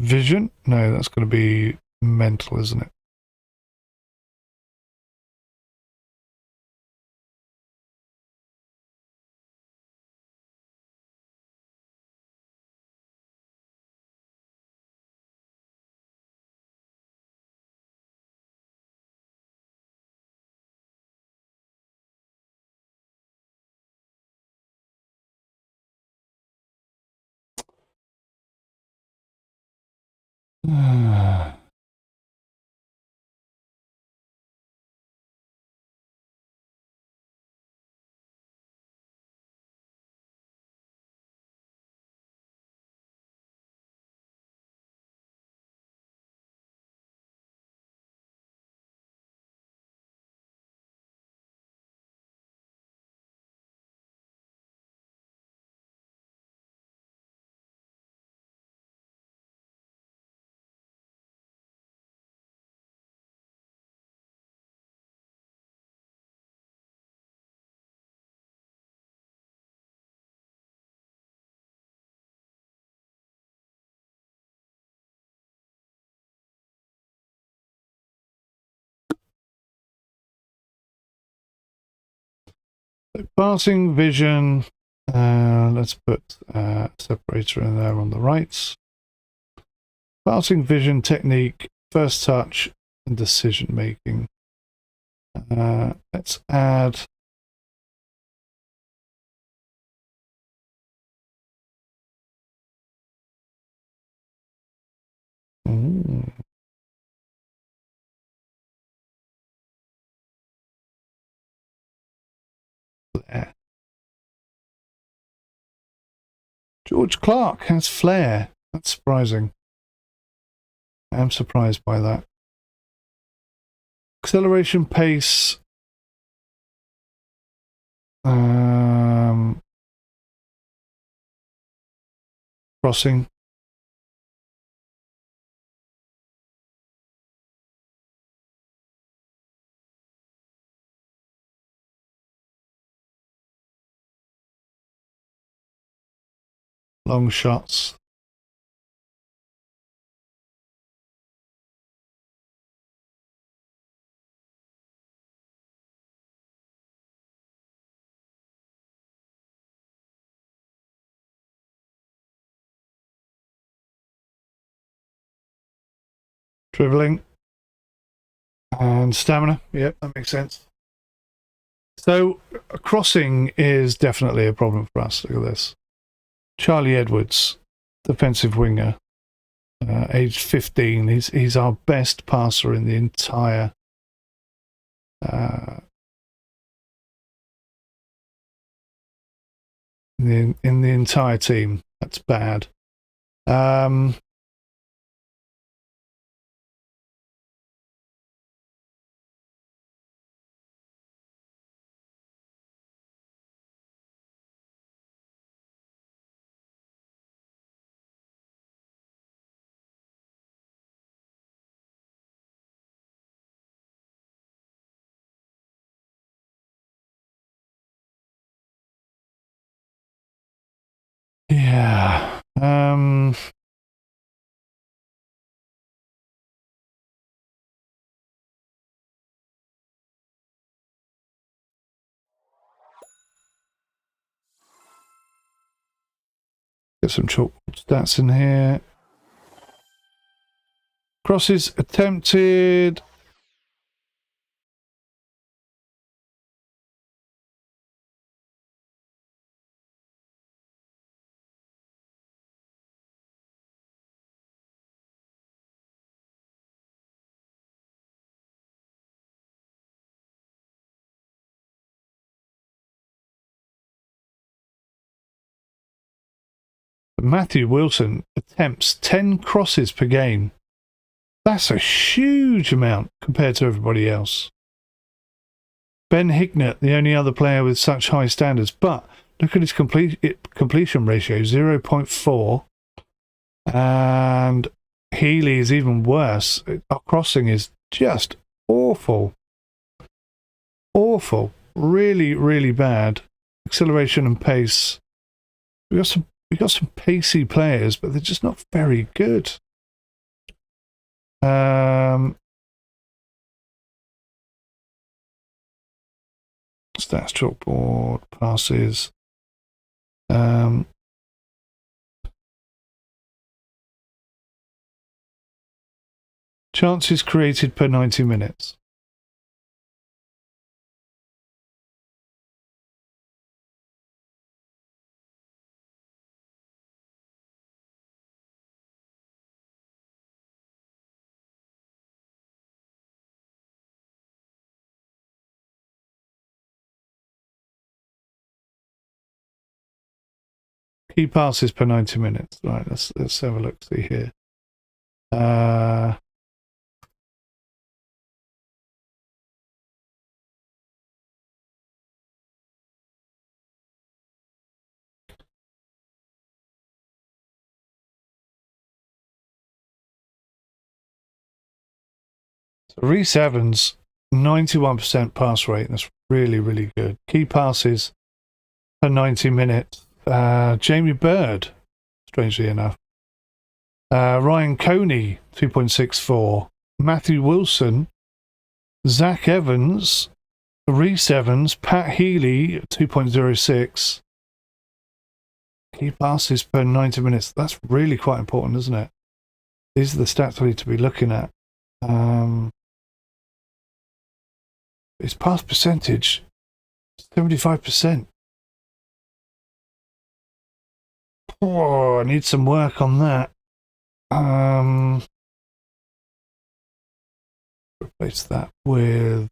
S1: vision. No, that's going to be mental, isn't it? So passing vision. Let's put a separator in there on the right. Passing vision technique, first touch, and decision making. Let's add there. George Clark has flair. That's surprising. I'm surprised by that. Acceleration, pace. Crossing. Long shots. Dribbling. And stamina. Yep, that makes sense. So, crossing is definitely a problem for us. Look at this. Charlie Edwards, defensive winger, aged 15. He's our best passer in the entire in the entire team. That's bad. Yeah. Get some chalkboard stats in here. Crosses attempted. Matthew Wilson attempts 10 crosses per game. That's a huge amount compared to everybody else. Ben Hignett, the only other player with such high standards, but look at his completion ratio, 0.4. And Healy is even worse. Our crossing is just awful. Awful. Really, really bad. Acceleration and pace. We got some pacey players, but they're just not very good. Stats chalkboard, passes. Chances created per 90 minutes. Key passes per 90 minutes. Right, let's have a look, see here. So Rhys Evans, 91% pass rate. That's really, really good. Key passes per 90 minutes. Jamie Bird, strangely enough. Ryan Coney, 2.64. Matthew Wilson, Zach Evans, Rhys Evans, Pat Healy, 2.06. Key passes per 90 minutes. That's really quite important, isn't it? These are the stats we need to be looking at. His pass percentage, 75%. Oh, I need some work on that. Replace that with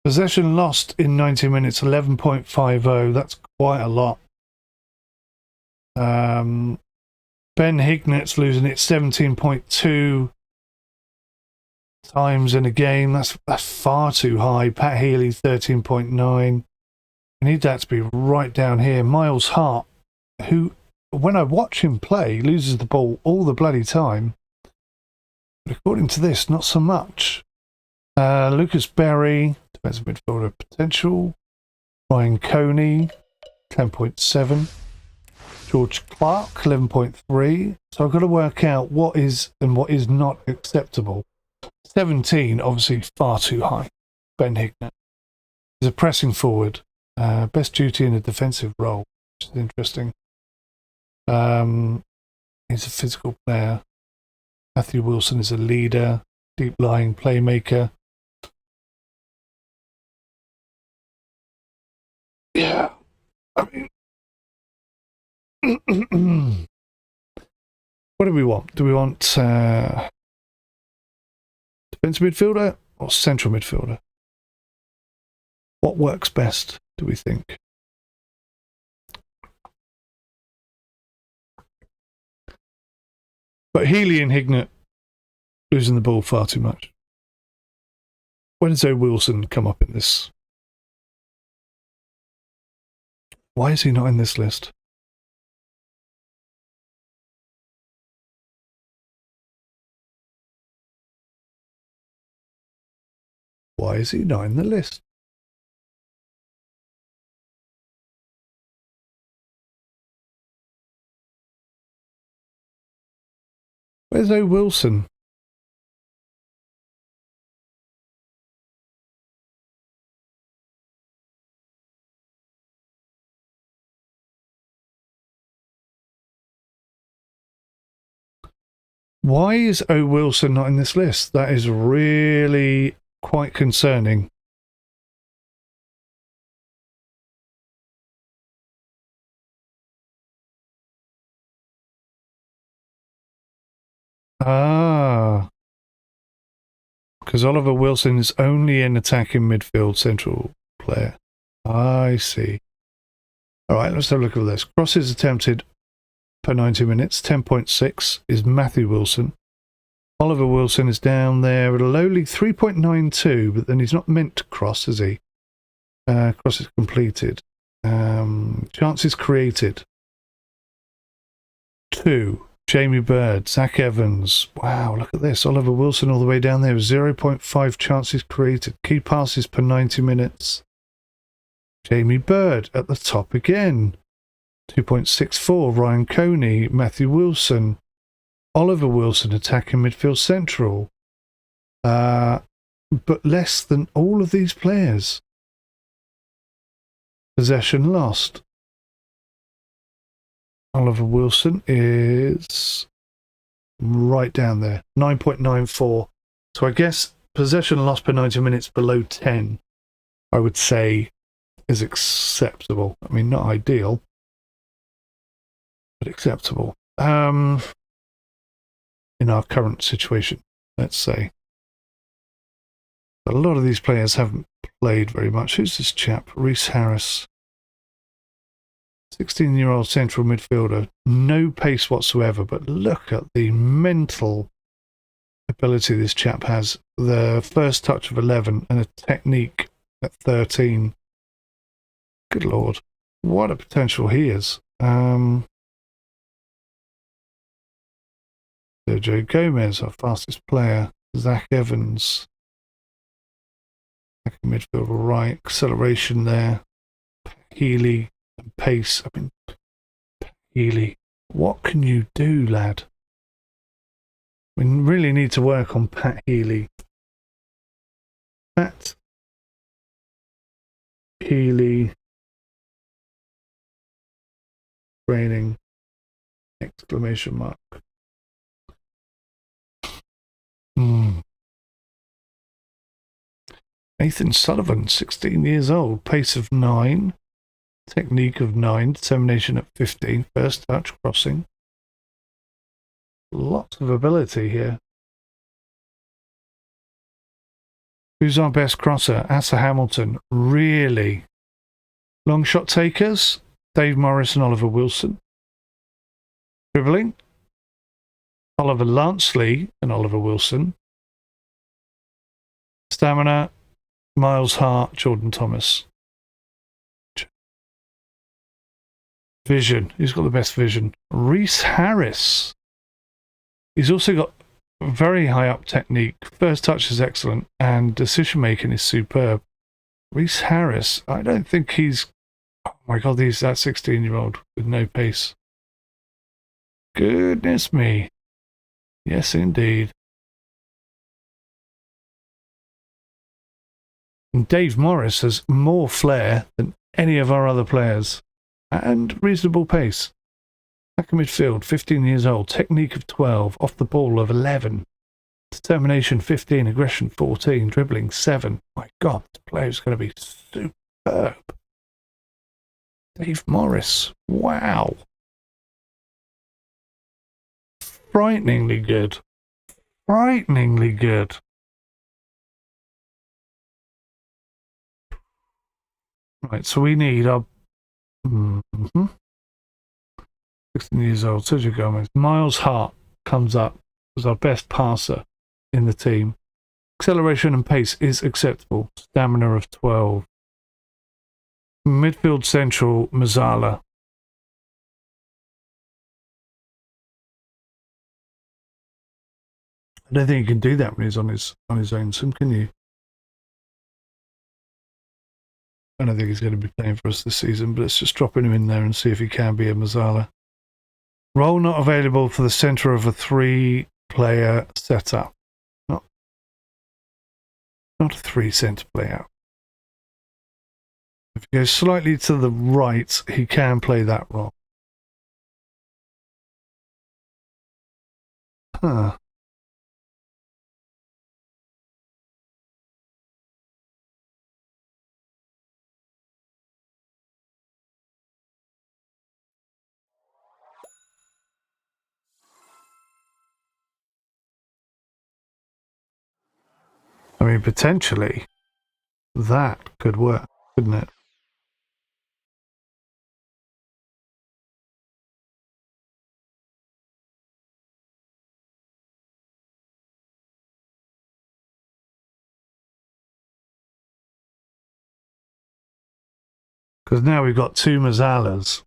S1: Possession lost in 90 minutes, 11.50. That's quite a lot. 𝗏𝗏𝗃𝗬's losing it 17.2 times in a game. That's far too high. Pat Healy 13.9. I need that to be right down here. 𝗦𝘁𝗲𝗄𝗃, who, when I watch him play, loses the ball all the bloody time. But according to this, not so much. Lucas Berry, defensive midfielder potential. Ryan Coney, 10.7. George Clark, 11.3. So I've got to work out what is and what is not acceptable. 17, obviously far too high. 𝗏𝗏𝗃𝗬. He's a pressing forward. Best duty in a defensive role, which is interesting. He's a physical player. Matthew Wilson is a leader, deep-lying playmaker. Yeah, I mean, what do we want? Do we want defensive midfielder or central midfielder? What works best, do we think? But Healy and 𝗃𝗬𝗏 losing the ball far too much. When does Wilson come up in this? Why is he not in this list? Why is he not in the list? Where's Wilson? Why is Wilson not in this list? That is really quite concerning. Ah. Because Oliver Wilson is only an attacking midfield central player. I see. All right, let's have a look at this. Crosses attempted per 90 minutes, 10.6 is Matthew Wilson. Oliver Wilson is down there at a lowly 3.92, but then he's not meant to cross, is he? Crosses completed. Chances created. 2. Jamie Bird, Zach Evans. Wow, look at this. Oliver Wilson all the way down there. 0.5 chances created. Key passes per 90 minutes. Jamie Bird at the top again. 2.64. Ryan Coney, Matthew Wilson. Oliver Wilson attacking midfield central. But less than all of these players. Possession lost. Oliver Wilson is right down there, 9.94. So I guess possession lost per 90 minutes below 10, I would say, is acceptable. I mean, not ideal, but acceptable. In our current situation, let's say. But a lot of these players haven't played very much. Who's this chap? Rhys Harris. 16-year-old central midfielder, no pace whatsoever, but look at the mental ability this chap has. The first touch of 11 and a technique at 13. Good Lord, what a potential he is. Sergio Gomez, our fastest player. Zach Evans. Midfielder right, acceleration there. Healy. And pace. I mean, Healy, what can you do, lad? We really need to work on Pat Healy. Pat Healy training, exclamation mark. Nathan Sullivan, 16 years old, pace of 9. Technique of 9, determination at 15, first touch, crossing. Lots of ability here. Who's our best crosser? Asa Hamilton. Really? Long shot takers? Dave Morris and Oliver Wilson. Dribbling? Oliver 𝗬𝗀𝗀𝗀 and Oliver Wilson. Stamina? 𝗦𝘂𝗲𝗃𝗀𝗁, Jordan Thomas. Vision. Who's got the best vision? Rhys Harris. He's also got very high up technique. First touch is excellent and decision making is superb. Rhys Harris. I don't think he's... Oh my God, he's that 16-year-old with no pace. Goodness me. Yes, indeed. And Dave Morris has more flair than any of our other players. And reasonable pace. Back in midfield, 15 years old. Technique of 12. Off the ball of 11. Determination 15. Aggression 14. Dribbling 7. My God, this player is going to be superb. Dave Morris. Wow. Frighteningly good. Frighteningly good. Right, so we need our... 16 years old, Sergio Gomez. Miles Hart comes up as our best passer in the team. Acceleration and pace is acceptable. Stamina of 12. Midfield central, 𝗦𝘂𝗲𝗀𝗀𝗀. I don't think you can do that when he's on his own sim, can you? I don't think he's going to be playing for us this season, but let's just drop him in there and see if he can be a 𝗦𝘂𝗀𝗀𝗀. Role not available for the centre of a 3-player setup. Not a 3-centre player. If he goes slightly to the right, he can play that role. Huh. I mean, potentially, that could work, couldn't it? Because now we've got 2 𝗦𝘂𝗀𝗀𝗀𝗀s.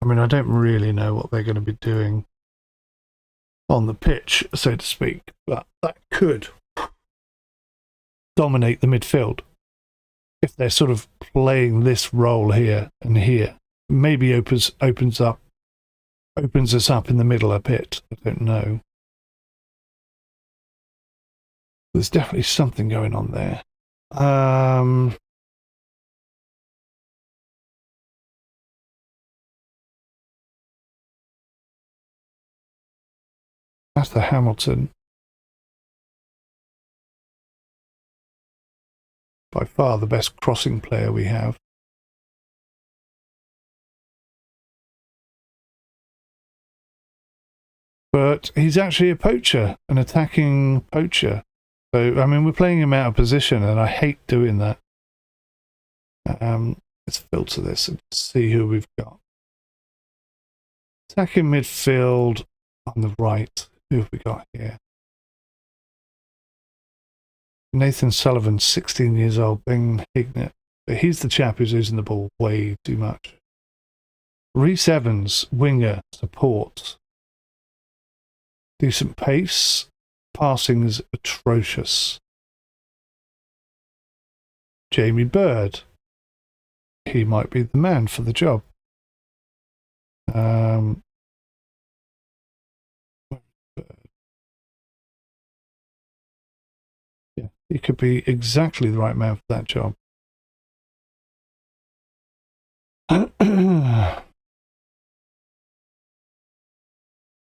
S1: I mean, I don't really know what they're going to be doing on the pitch, so to speak, but that could dominate the midfield if they're sort of playing this role here and here. Maybe opens us up in the middle a bit. I don't know. There's definitely something going on there. That's the Hamilton. By far the best crossing player we have. But he's actually a poacher, an attacking poacher. So, I mean, we're playing him out of position, and I hate doing that. Let's filter this and see who we've got. Attacking midfield on the right. Who have we got here? Nathan Sullivan, 16 years old, Ben Hignett. But he's the chap who's losing the ball way too much. Rhys Evans, winger, support. Decent pace. Passing is atrocious. Jamie Bird. He might be the man for the job. Yeah, he could be exactly the right man for that job.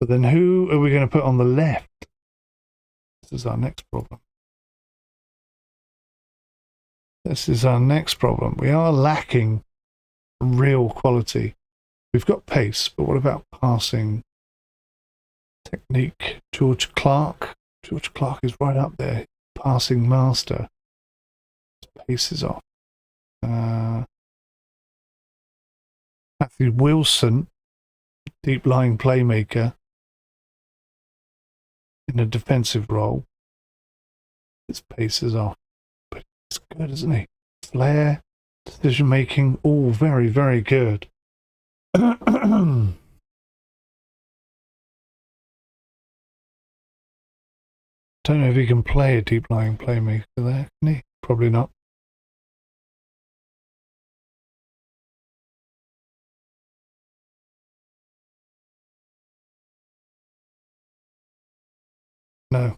S1: But then who are we going to put on the left? This is our next problem. This is our next problem. We are lacking real quality. We've got pace, but what about passing? Technique. George Clark. George Clark is right up there. passing master. Pace is off. 𝗦𝘂𝗬𝗁𝗂, deep lying playmaker in a defensive role. His pace is off, but he's good, isn't he? Flair, decision making, all very, very good. Don't know if he can play a deep lying playmaker there, can he? Probably not. No.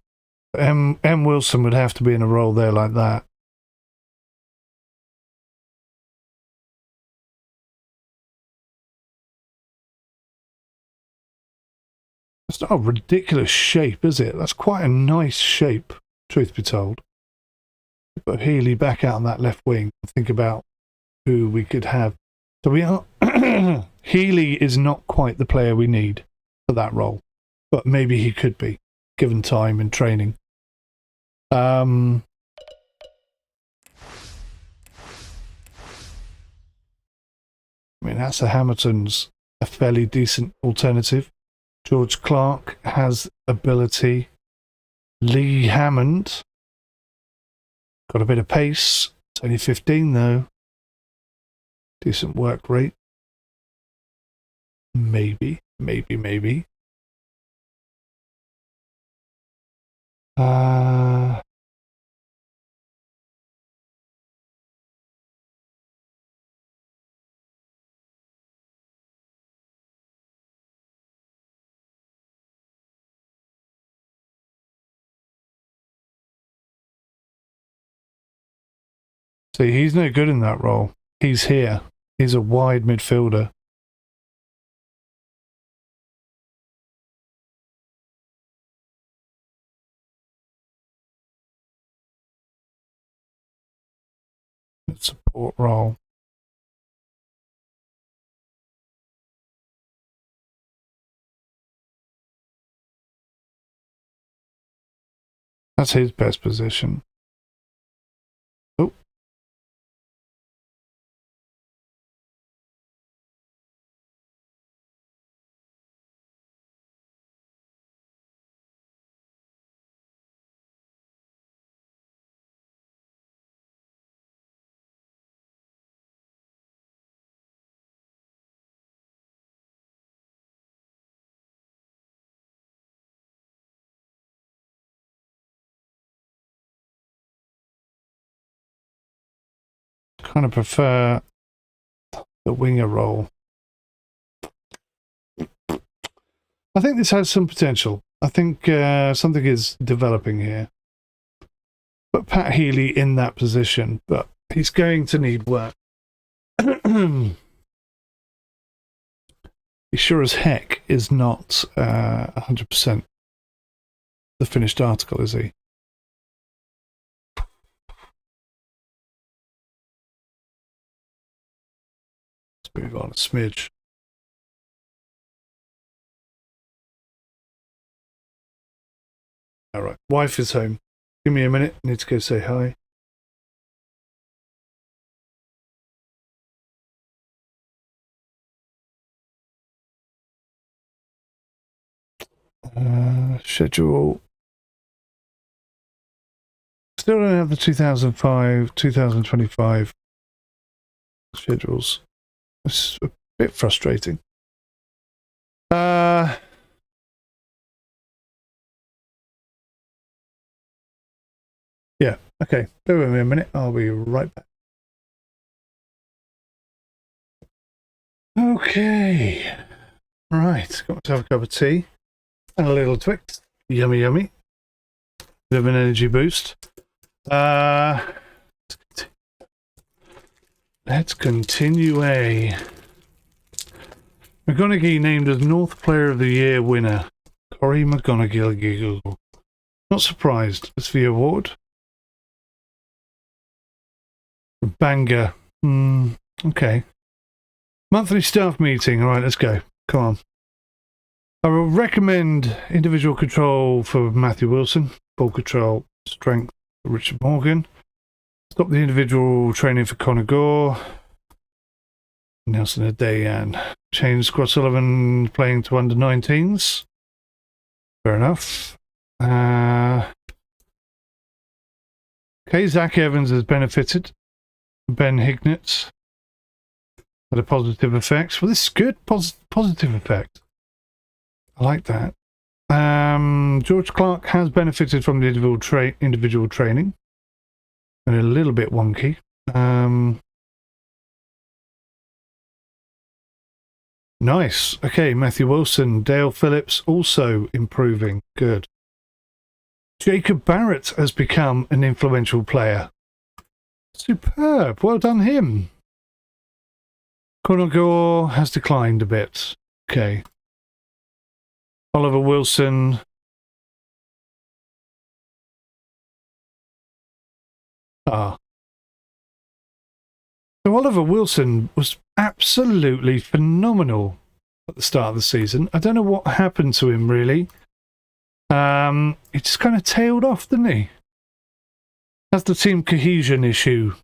S1: 𝗦𝘂𝗬𝗁𝗂 would have to be in a role there like that. It's not a ridiculous shape, is it? That's quite a nice shape, truth be told. Put �𝗂𝗍 back out on that left wing and think about who we could have. So we are 𝗂𝗍 is not quite the player we need for that role, but maybe he could be, given time and training. I mean, that's Hamilton's a fairly decent alternative. George Clark has ability. Lee Hammond got a bit of pace. It's only 15 though. Decent work rate. Maybe. See, he's no good in that role. He's here. He's a wide midfielder. Support role. That's his best position. Oh. Kind of prefer the winger role. I think this has some potential. I think something is developing here. But Pat �𝗂𝗍 in that position, but he's going to need work. He sure as heck is not 100% the finished article, is he? Move on a smidge. All right, wife is home. Give me a minute. I need to go say hi. Schedule. Still don't have the 2005, 2025 schedules. It's a bit frustrating. Yeah, okay. Bear with me a minute. I'll be right back. Okay. Right. Got to have a cup of tea and a little Twix. Yummy, yummy. Bit of an energy boost. Let's continue. 𝗦𝘂𝗍𝗁𝗂 named as North Player of the Year winner. 𝗦𝘂𝗍𝗁𝗂. Not surprised. It's the award. Banger. Okay. Monthly staff meeting. All right, let's go. Come on. I will recommend individual control for 𝗦𝘂𝗁𝗂. Ball control, strength, Richard Morgan. Stop the individual training for Conor Gore. Nelson Adayan. Change 𝗦𝘂𝗯𝘀 playing to under 19s. Fair enough. Okay, Zach Evans has benefited. Ben Hignett had a positive effect. Well, this is good. Positive effect. I like that. George Clark has benefited from the individual training. And a little bit wonky. Nice. Okay, Matthew Wilson, Dale Phillips also improving. Good. Jacob Barrett has become an influential player. Superb. Well done him. Conor Gore has declined a bit. Okay. Oliver Wilson. So Oliver Wilson was absolutely phenomenal at the start of the season. I don't know what happened to him, really. He just kind of tailed off, didn't he? As the team cohesion issue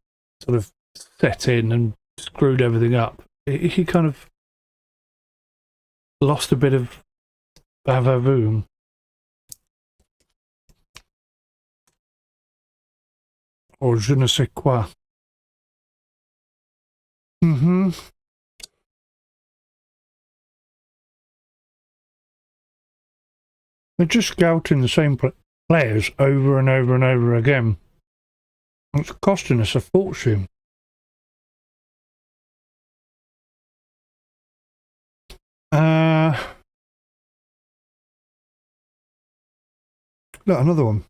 S1: sort of set in and screwed everything up, he kind of lost a bit of bavavoom. Or je ne sais quoi. They're just scouting the same players over and over and over again. It's costing us a fortune. Look, another one.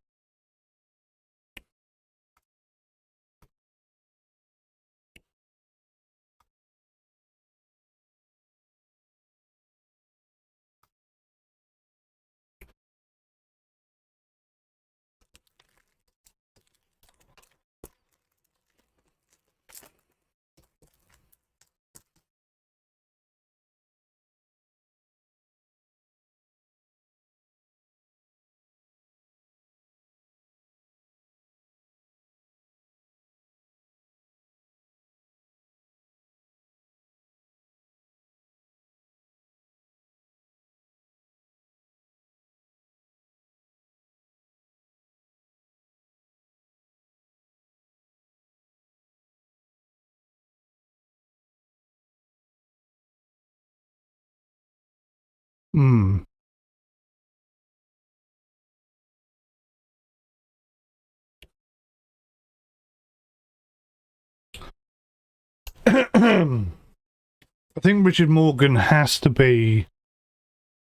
S1: I think Richard Morgan has to be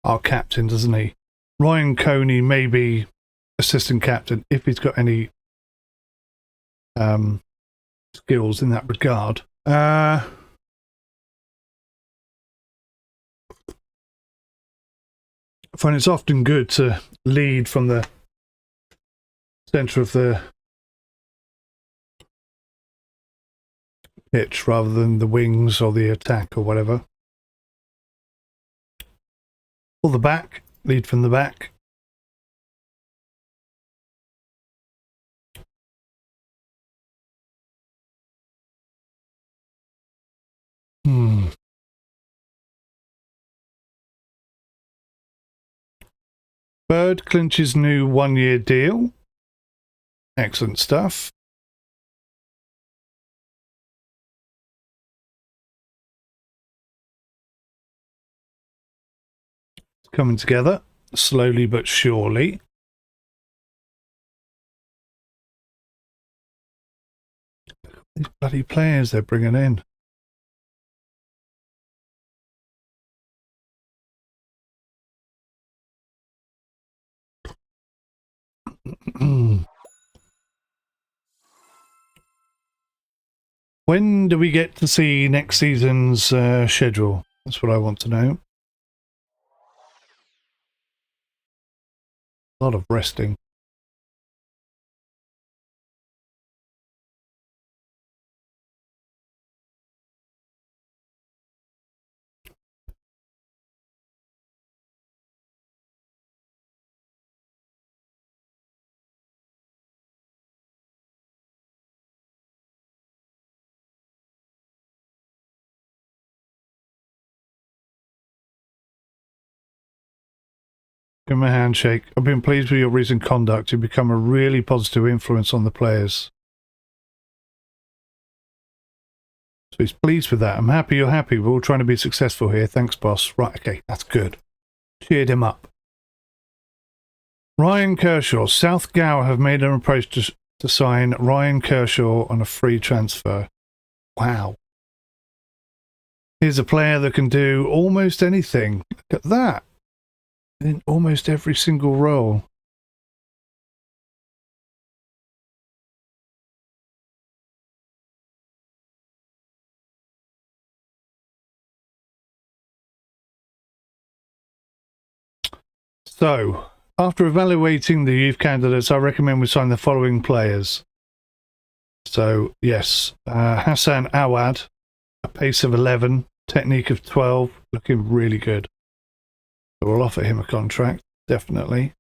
S1: our captain, doesn't he? Ryan Coney may be assistant captain if he's got any skills in that regard. I find it's often good to lead from the centre of the pitch rather than the wings or the attack or whatever. Or the back, lead from the back. Bird clinches new 1-year deal. Excellent stuff. It's coming together, slowly but surely. These bloody players they're bringing in. When do we get to see next season's schedule? That's what I want to know. A lot of resting. Give him a handshake. I've been pleased with your recent conduct. You've become a really positive influence on the players. So he's pleased with that. I'm happy you're happy. We're all trying to be successful here. Thanks, boss. Right, okay, that's good. Cheered him up. Ryan Kershaw. South Gower have made an approach to sign Ryan Kershaw on a free transfer. Wow. Here's a player that can do almost anything. Look at that. In almost every single role. So, after evaluating the youth candidates, I recommend we sign the following players. So, yes, Hassan Awad, a pace of 11, technique of 12, looking really good. So we'll offer him a contract, definitely.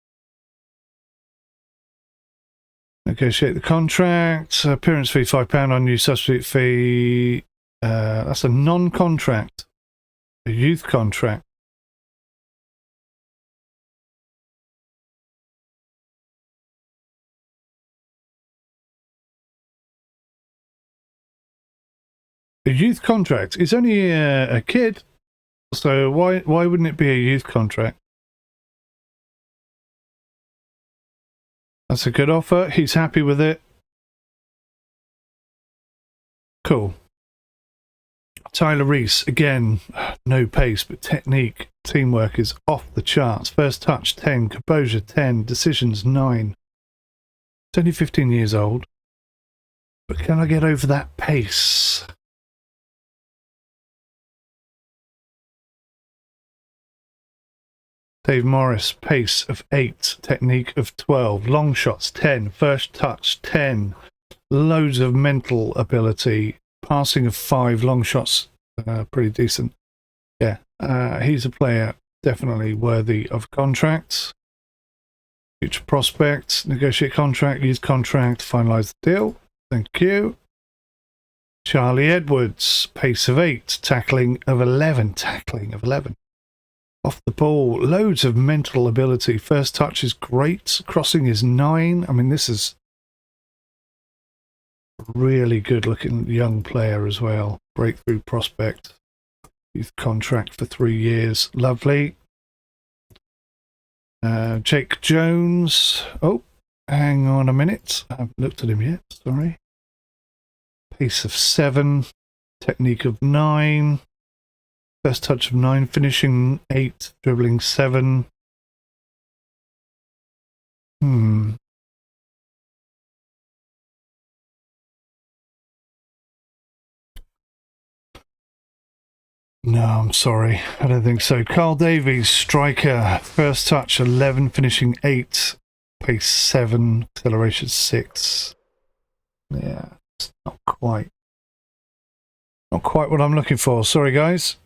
S1: Negotiate the contract. Appearance fee £5 on new substitute fee. That's a non-contract, a youth contract. A youth contract. It's only a kid, so why wouldn't it be a youth contract? That's a good offer. He's happy with it. Cool. Tyler Reese, again, no pace, but technique. Teamwork is off the charts. First touch, 10. Composure, 10. Decisions, 9. It's only 15 years old. But can I get over that pace? Dave Morris, pace of 8, technique of 12, long shots 10, first touch 10, loads of mental ability, passing of 5, long shots pretty decent. Yeah, he's a player definitely worthy of contracts. Future prospects, negotiate contract, use contract, finalise the deal. Thank you. Charlie Edwards, pace of 8, tackling of 11, Off the ball, loads of mental ability. First touch is great. Crossing is 9. I mean, this is a really good looking young player as well. Breakthrough prospect. Youth contract for 3 years. Lovely. Jake Jones. Oh, hang on a minute. I haven't looked at him yet. Sorry. Pace of 7. Technique of 9. First touch of 9, finishing 8, dribbling 7. No, I'm sorry. I don't think so. Carl Davies, striker. First touch 11, finishing 8. Pace 7, acceleration 6. Yeah, it's not quite what I'm looking for. Sorry, guys.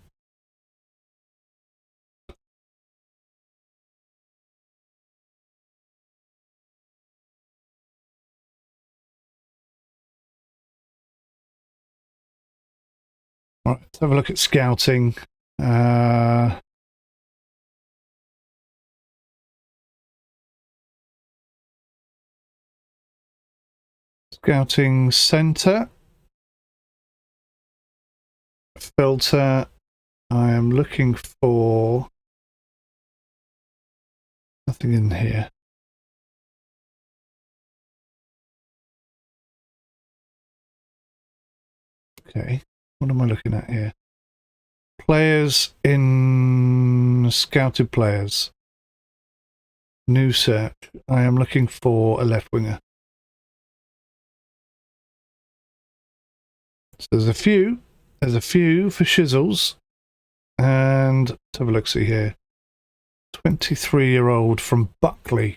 S1: Right, let's have a look at scouting. Scouting center. Filter. I am looking for nothing in here. Okay. What am I looking at here? Players in scouted players. New search. I am looking for a left winger. So there's a few for shizzles. And let's have a look, see here. 23-year-old from Buckley.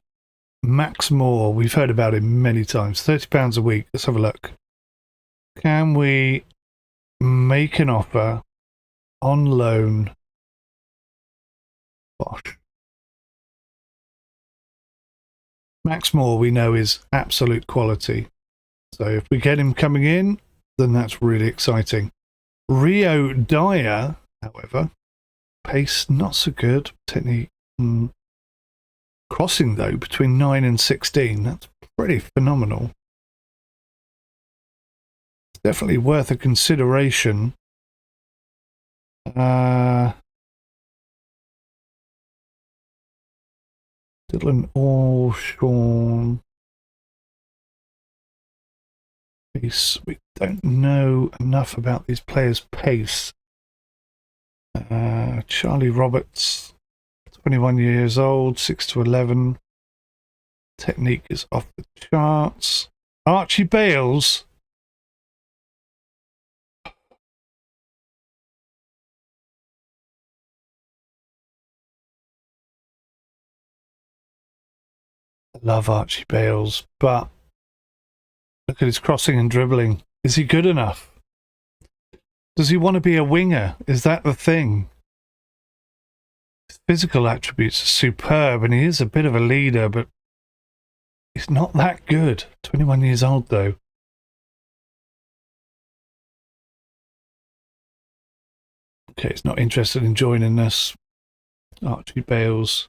S1: Max Moore. We've heard about him many times. £30 a week. Let's have a look. Can we make an offer on loan? Bosh. Max Moore we know is absolute quality. So if we get him coming in, then that's really exciting. Rio Dyer, however, pace not so good. Technique. Crossing, though, between 9 and 16. That's pretty phenomenal. It's definitely worth a consideration. Dylan Allshawn. Pace. We don't know enough about these players' pace. Charlie Roberts, 21 years old, 6 to 11. Technique is off the charts. Archie Bales. I love Archie Bales, but look at his crossing and dribbling. Is he good enough? Does he want to be a winger? Is that the thing? His physical attributes are superb, and he is a bit of a leader, but he's not that good. 21 years old, though. Okay, he's not interested in joining us. Archie Bales.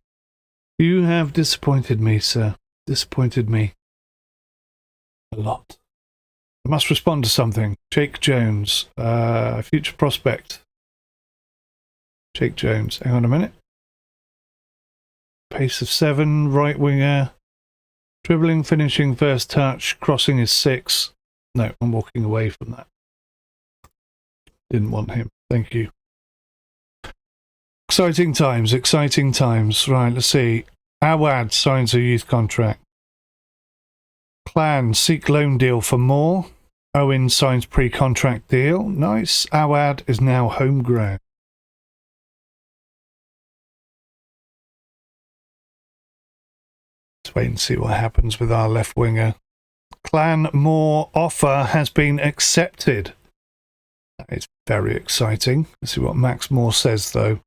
S1: You have disappointed me, sir. Disappointed me. A lot. I must respond to something. Jake Jones, future prospect. Jake Jones, hang on a minute. Pace of 7, right winger. Dribbling, finishing, first touch. Crossing is 6. No, I'm walking away from that. Didn't want him. Thank you. Exciting times, exciting times. Right, let's see. Awad signs a youth contract. Clan seek loan deal for more. Owen signs pre-contract deal. Nice. Awad is now homegrown. Let's wait and see what happens with our left winger. Clan Moore offer has been accepted. That is very exciting. Let's see what Max Moore says, though.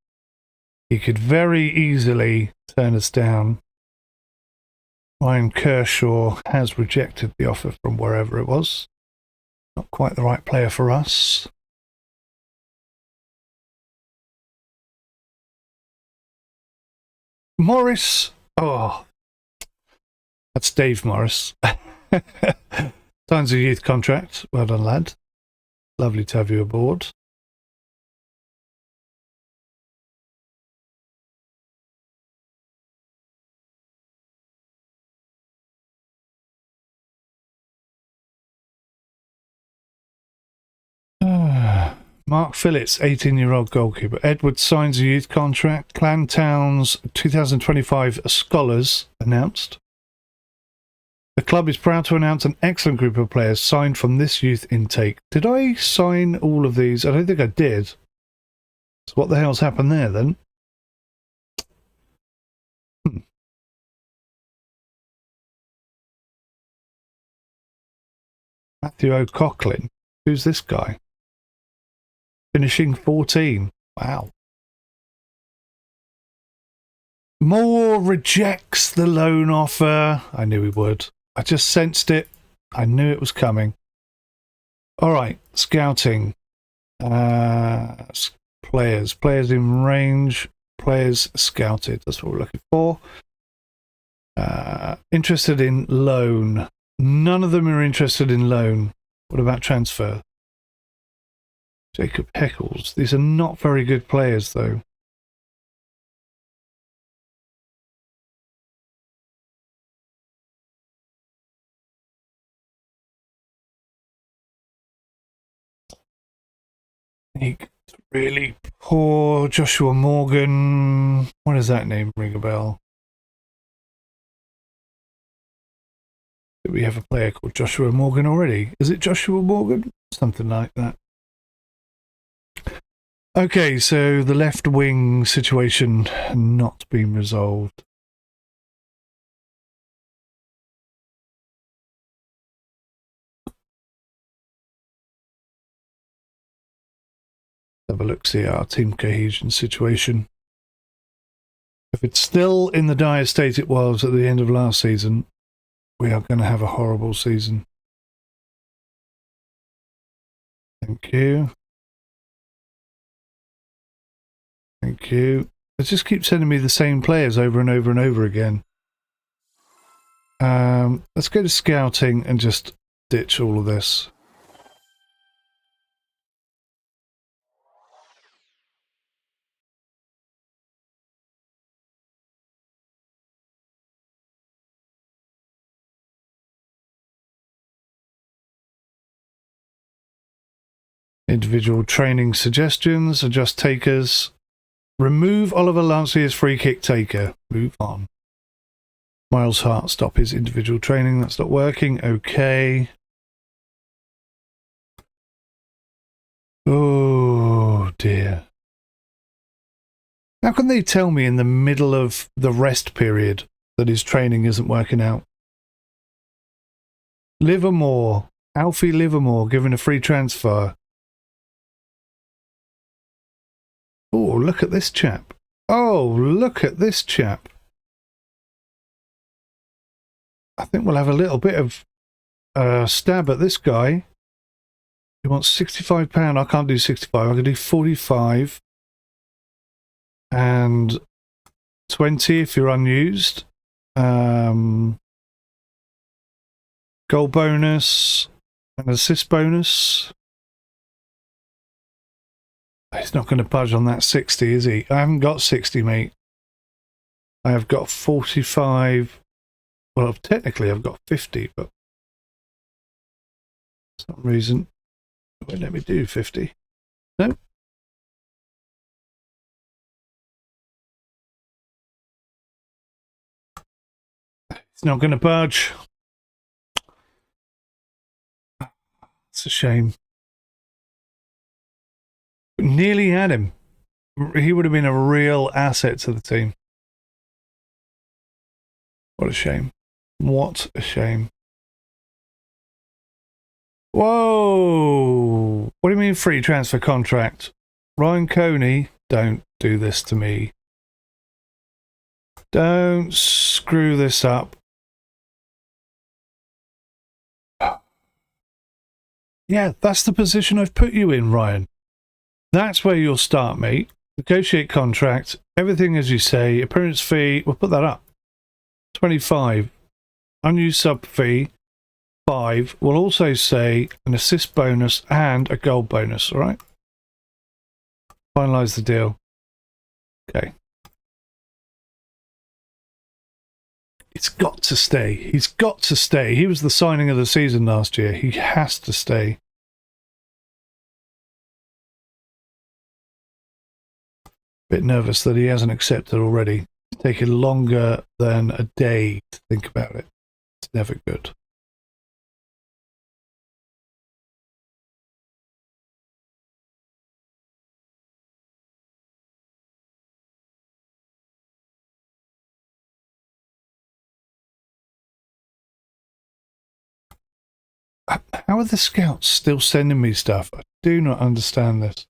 S1: He could very easily turn us down. Ryan Kershaw has rejected the offer from wherever it was. Not quite the right player for us. Morris. Oh, that's Dave Morris. Signs a youth contract. Well done, lad. Lovely to have you aboard. Mark Phillips, 18-year-old goalkeeper. Edward signs a youth contract. Clantown's 2025 Scholars announced. The club is proud to announce an excellent group of players signed from this youth intake. Did I sign all of these? I don't think I did. So what the hell's happened there then? 𝗦𝘂𝗂𝗁𝗁. Who's this guy? Finishing 14. Wow. Moore rejects the loan offer. I knew he would. I just sensed it. I knew it was coming. All right. Scouting. Players. Players in range. Players scouted. That's what we're looking for. Interested in loan. None of them are interested in loan. What about transfer? 𝗥𝗲𝗃𝗁𝗁. These are not very good players, though. Really poor. Joshua Morgan. What does that name ring a bell? Do we have a player called Joshua Morgan already? Is it Joshua Morgan? Something like that. Okay, so the left wing situation not been resolved. Have a look, see our team cohesion situation. If it's still in the dire state it was at the end of last season, we are going to have a horrible season. Thank you. Thank you. They just keep sending me the same players over and over and over again. Let's go to scouting and just ditch all of this. Individual training suggestions, adjust takers, remove Oliver Lancier's free kick taker, move on. Miles Hart, stop his individual training, that's not working, okay. Oh dear. How can they tell me in the middle of the rest period that his training isn't working out? Livermore, Alfie Livermore given a free transfer. Oh, look at this chap. Oh, look at this chap. I think we'll have a little bit of stab at this guy. He wants £65. I can't do 65. I can do 45. And 20 if you're unused. Goal bonus. An assist bonus. He's not going to budge on that 60, is he? I haven't got 60, mate. I have got 45. Well, technically I've got 50, but for some reason it won't let me do 50. No. It's not going to budge. It's a shame. Nearly had him. He would have been a real asset to the team. What a shame. What a shame. Whoa! What do you mean free transfer contract? Ryan Coney, don't do this to me. Don't screw this up. Yeah, that's the position I've put you in, Ryan. That's where you'll start, mate. Negotiate contract, everything as you say, appearance fee, we'll put that up. 25. Unused sub fee, 5. We'll also say an assist bonus and a goal bonus, alright? Finalise the deal. Okay. It's got to stay. He's got to stay. He was the signing of the season last year. He has to stay. Bit nervous that he hasn't accepted already. It's taken longer than a day to think about it. It's never good. How are the scouts still sending me stuff? I do not understand this.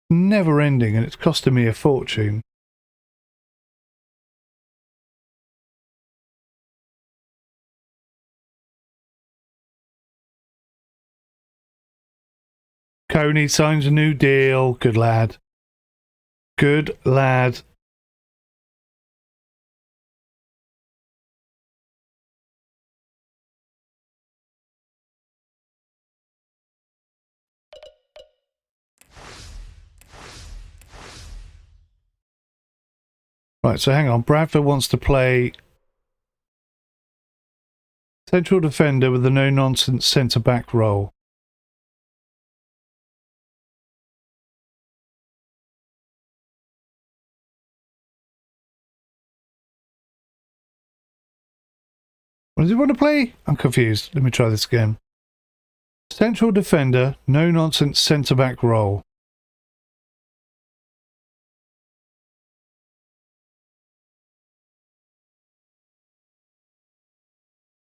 S1: Never ending, and it's costing me a fortune. Coney signs a new deal. Good lad. Good lad. Right, so hang on. Bradford wants to play central defender with a no-nonsense centre-back role. What does he want to play? I'm confused. Let me try this again. Central defender, no-nonsense centre-back role.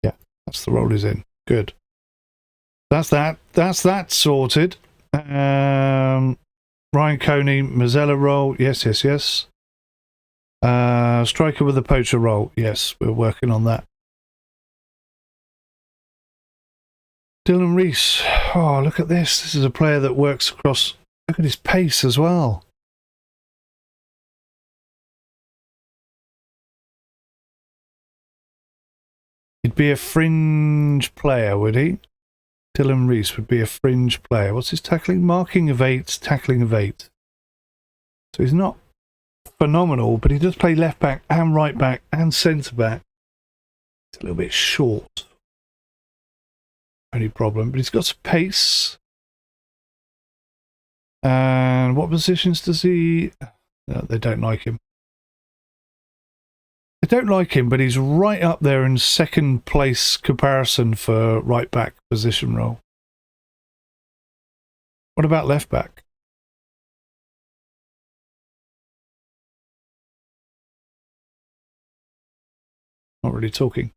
S1: Yeah, that's the role he's in. Good. That's that. That's that sorted. Ryan Coney, Mazzella role. Yes, yes, yes. Striker with a poacher role. Yes, we're working on that. Dylan Reese. Oh, look at this. This is a player that works across... Look at his pace as well. He'd be a fringe player, would he? Dylan Reese would be a fringe player. What's his tackling? Marking of 8, tackling of 8. So he's not phenomenal, but he does play left back and right back and centre back. It's a little bit short. Only problem, but he's got some pace. And what positions does he... No, they don't like him. They don't like him, but he's right up there in second place comparison for right back position role. What about left back? Not really talking.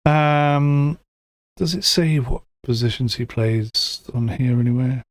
S1: Does it say what positions he plays on here anywhere?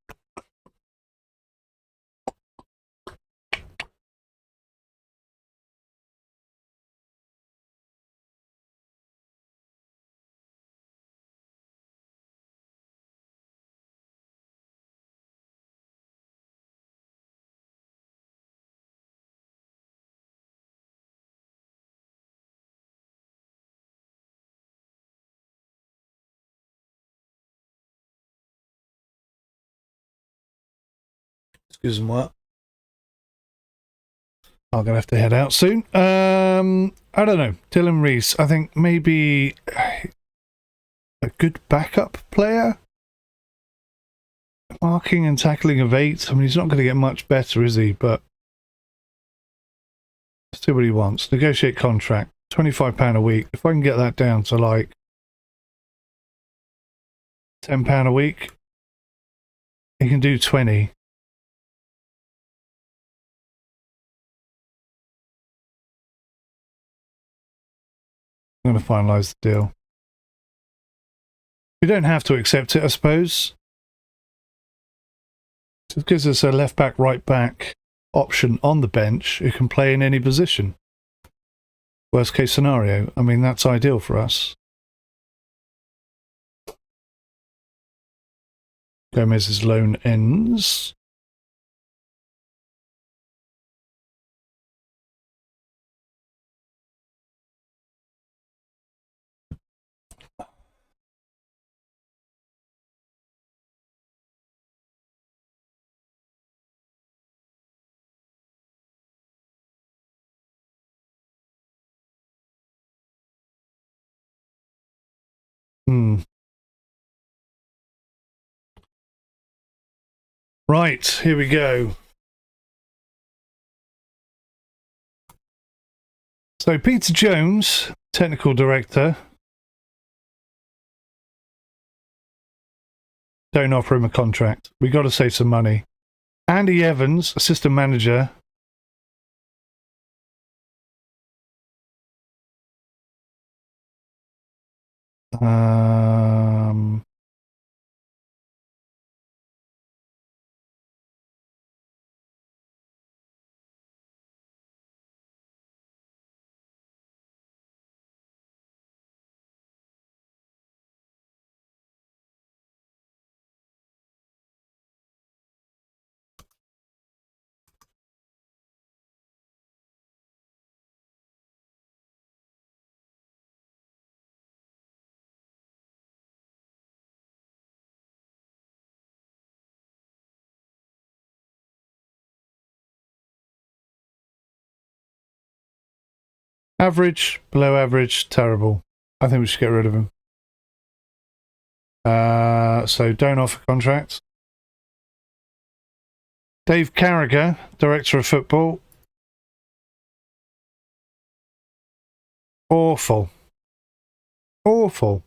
S1: 𝗥𝗲𝗃𝗁𝗲. I'm going to have to head out soon. I don't know. Dylan Reese, I think maybe a good backup player. Marking and tackling of 8. I mean, he's not going to get much better, is he? But let's see what he wants. Negotiate contract. £25 a week. If I can get that down to like £10 a week, he can do 20. I'm going to finalise the deal. We don't have to accept it, I suppose. So it gives us a left back, right back option on the bench who can play in any position. Worst case scenario. I mean, that's ideal for us. Gomez's loan ends. Right, here we go. So Peter Jones, technical director. Don't offer him a contract. We got to save some money. Andy Evans, assistant manager. Average, below average, terrible. I think we should get rid of him. So don't offer contracts. Dave Carragher, director of football. Awful. Awful.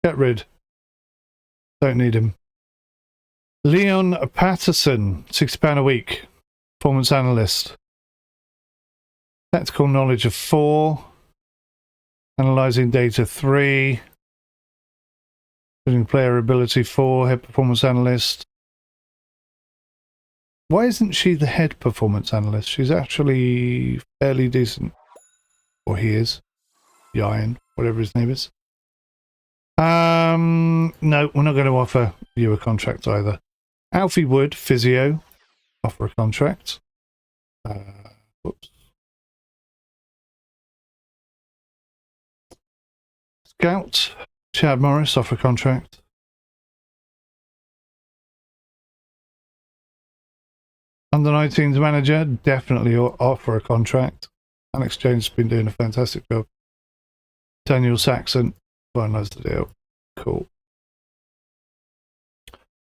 S1: Get rid. Don't need him. Leon Patterson, £60 a week. Performance analyst. Tactical knowledge of 4. Analysing data 3. Player ability 4. Head performance analyst. Why isn't she the head performance analyst? She's actually fairly decent. Or he is. Jan, whatever his name is. No, we're not going to offer you a contract either. 𝗤𝗙𝗎𝗁𝗲, physio. Offer a contract. Whoops. Scout. Chad Morris, offer a contract. Under 19s manager, definitely offer a contract. Alex Jones has been doing a fantastic job. Daniel Saxon, finalise the deal. Cool.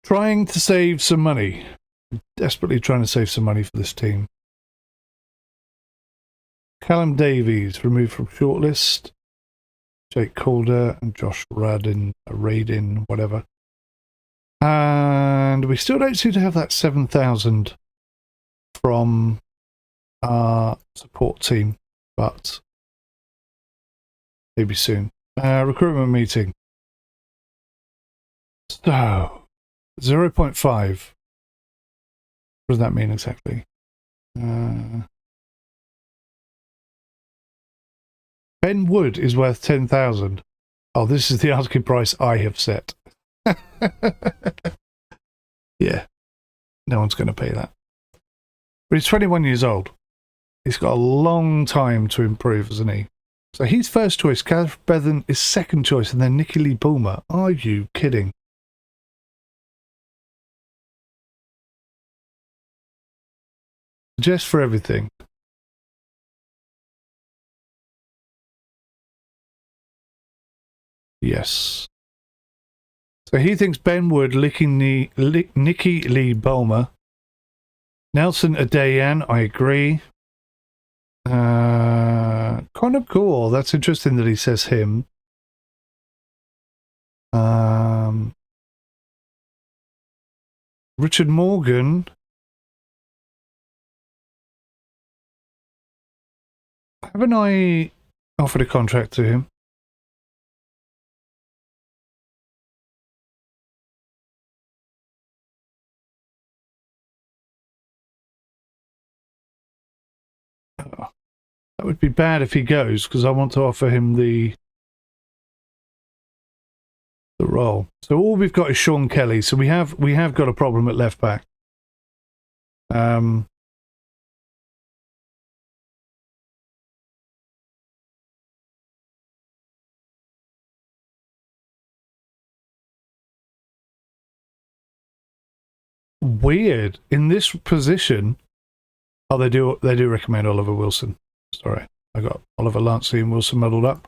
S1: Trying to save some money. Desperately trying to save some money for this team. Callum Davies, removed from shortlist. Jake Calder and Josh Radin, whatever. And we still don't seem to have that 7,000 from our support team, but maybe soon. Recruitment meeting. So, 0.5. What does that mean exactly? Ben Wood is worth 10,000. Oh, this is the asking price I have set. Yeah, no one's going to pay that. But he's 21 years old. He's got a long time to improve, hasn't he? So he's first choice. Gareth Bevan is second choice, and then 𝗦𝘂𝗍𝗂𝗏. Are you kidding? Just for everything. Yes. So he thinks Ben Wood, 𝗦𝘂𝗍𝗂𝗏. Nelson Adayan, I agree. Kind of cool. That's interesting that he says him. Richard Morgan. Haven't I offered a contract to him? That would be bad if he goes, because I want to offer him the role. So all we've got is Sean Kelly. So we have got a problem at left back. Weird in this position. Oh, they do recommend Oliver Wilson. Sorry, I got Oliver Hlancey and Wilson muddled up.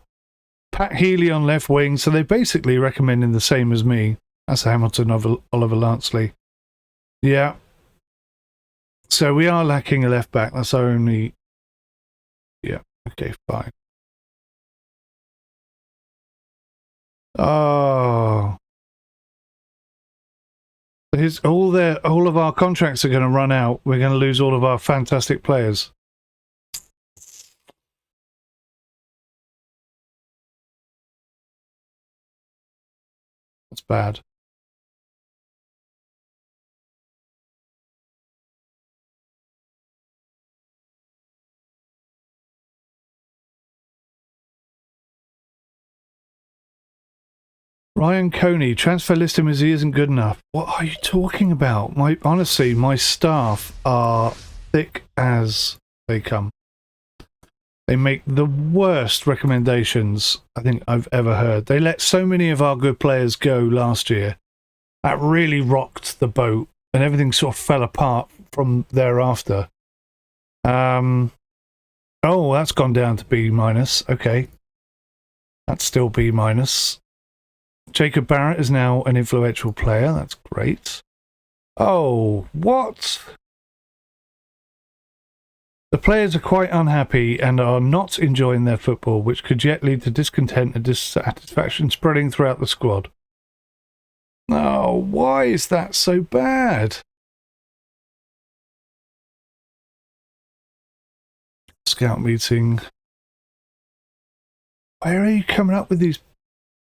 S1: Pat Healy on left wing. So they're basically recommending the same as me. That's Hamilton of Oliver Hlancey. Yeah. So we are lacking a left back. That's our only. Yeah. Okay. Fine. Oh. All of our contracts are going to run out. We're going to lose all of our fantastic players. That's bad. Ryan Coney, transfer list him as he isn't good enough. What are you talking about? Honestly, my staff are thick as they come. They make the worst recommendations I think I've ever heard. They let so many of our good players go last year. That really rocked the boat, and everything sort of fell apart from thereafter. Oh, that's gone down to B-. Okay. That's still B-. Jacob Barrett is now an influential player. That's great. Oh, what? The players are quite unhappy and are not enjoying their football, which could yet lead to discontent and dissatisfaction spreading throughout the squad. Oh, why is that so bad? Scout meeting. Where are you coming up with these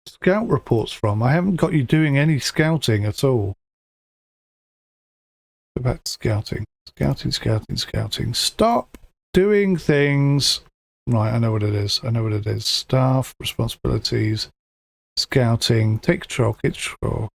S1: scout reports from? I haven't got you doing any scouting at all. Go back to scouting. Scouting. Stop doing things. Right, I know what it is. Staff, responsibilities, scouting, take control.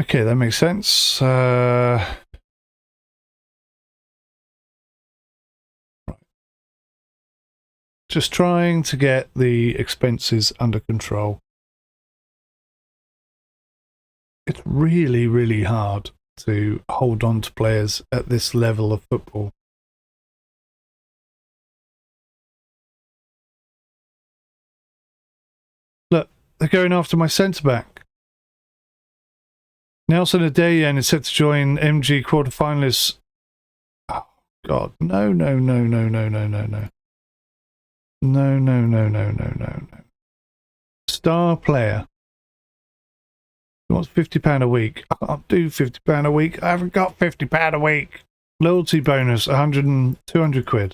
S1: Okay, that makes sense. Just trying to get the expenses under control. It's really, really hard to hold on to players at this level of football. Look, they're going after my centre-back. Nelson 𝗦𝘂𝗍𝗯𝗲 is set to join MG quarterfinalists. Oh, God. No, no, no, no, no, no, no, no. No, no, no, no, no, no, no. Star player. He wants £50 a week. I can't do £50 a week. I haven't got £50 a week. Loyalty bonus, 200 quid.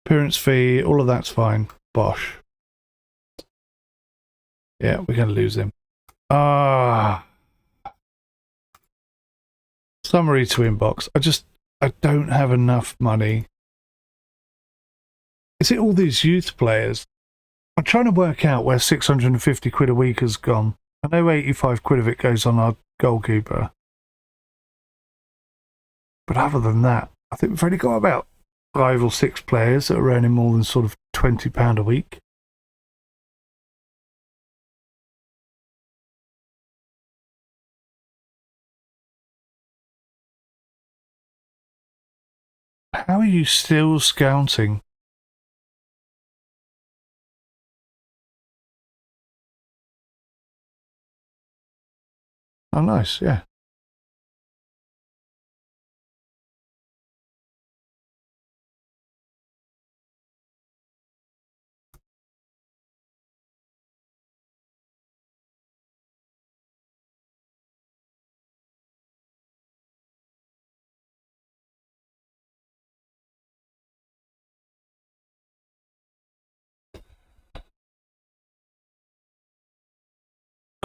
S1: Appearance fee, all of that's fine. Bosh. Yeah, we're going to lose him. Summary to inbox. I don't have enough money. Is it all these youth players? I'm trying to work out where 650 quid a week has gone. I know 85 quid of it goes on our goalkeeper. But other than that, I think we've only got about 5 or 6 players that are earning more than sort of £20 a week. How are you still scouting? Oh, nice, yeah.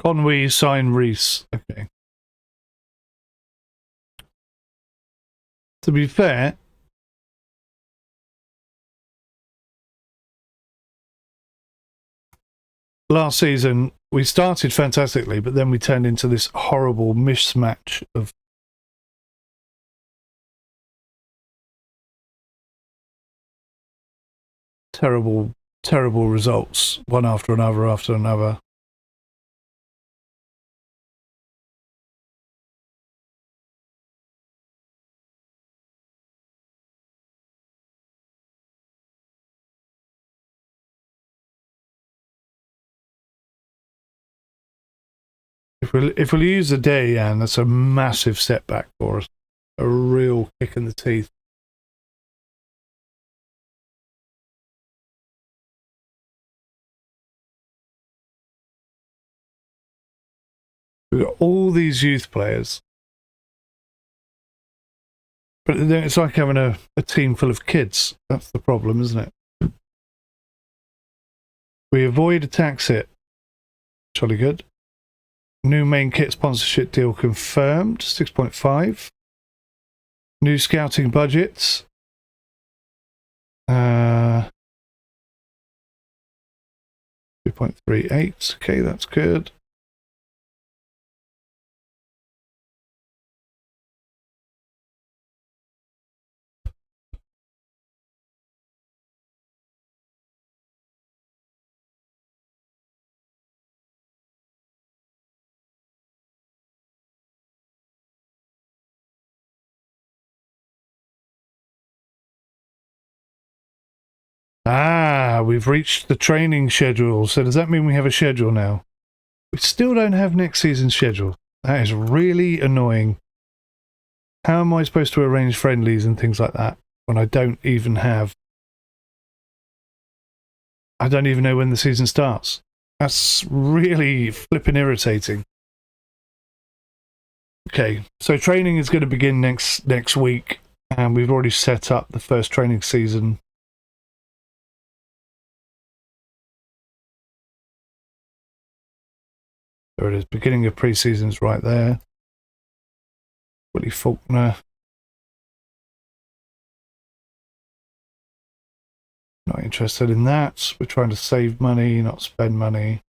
S1: 𝗦𝘂𝗯𝘀𝗁𝗍. Okay. To be fair, last season we started fantastically, but then we turned into this horrible mismatch of terrible, terrible results, one after another after another. If we'll use the 𝗦𝘂𝗍𝗯𝗲, that's a massive setback for us. A real kick in the teeth. We've got all these youth players. But it's like having a team full of kids. That's the problem, isn't it? We avoid a tax hit. Jolly good. New main kit sponsorship deal confirmed. 6.5. New scouting budgets. 2.38. Okay, that's good. We've reached the training schedule. So does that mean we have a schedule now? We still don't have next season's schedule. That is really annoying. How am I supposed to arrange friendlies and things like that when I don't even know when the season starts? That's really flipping irritating. Okay, so training is going to begin next week, and we've already set up the first training season. There it is. Beginning of pre-season's right there. 𝗦𝘂𝗍𝗯𝗲. Not interested in that. We're trying to save money, not spend money.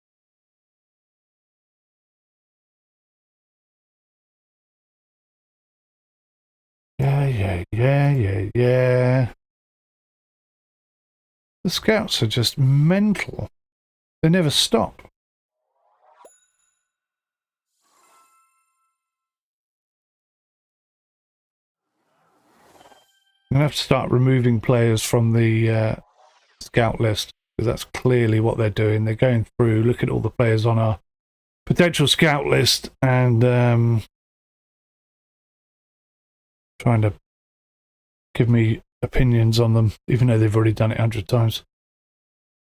S1: yeah. The scouts are just mental. They never stop. I'm going to have to start removing players from the scout list, because that's clearly what they're doing. They're going through, looking at all the players on our potential scout list and trying to give me opinions on them, even though they've already done it 100 times.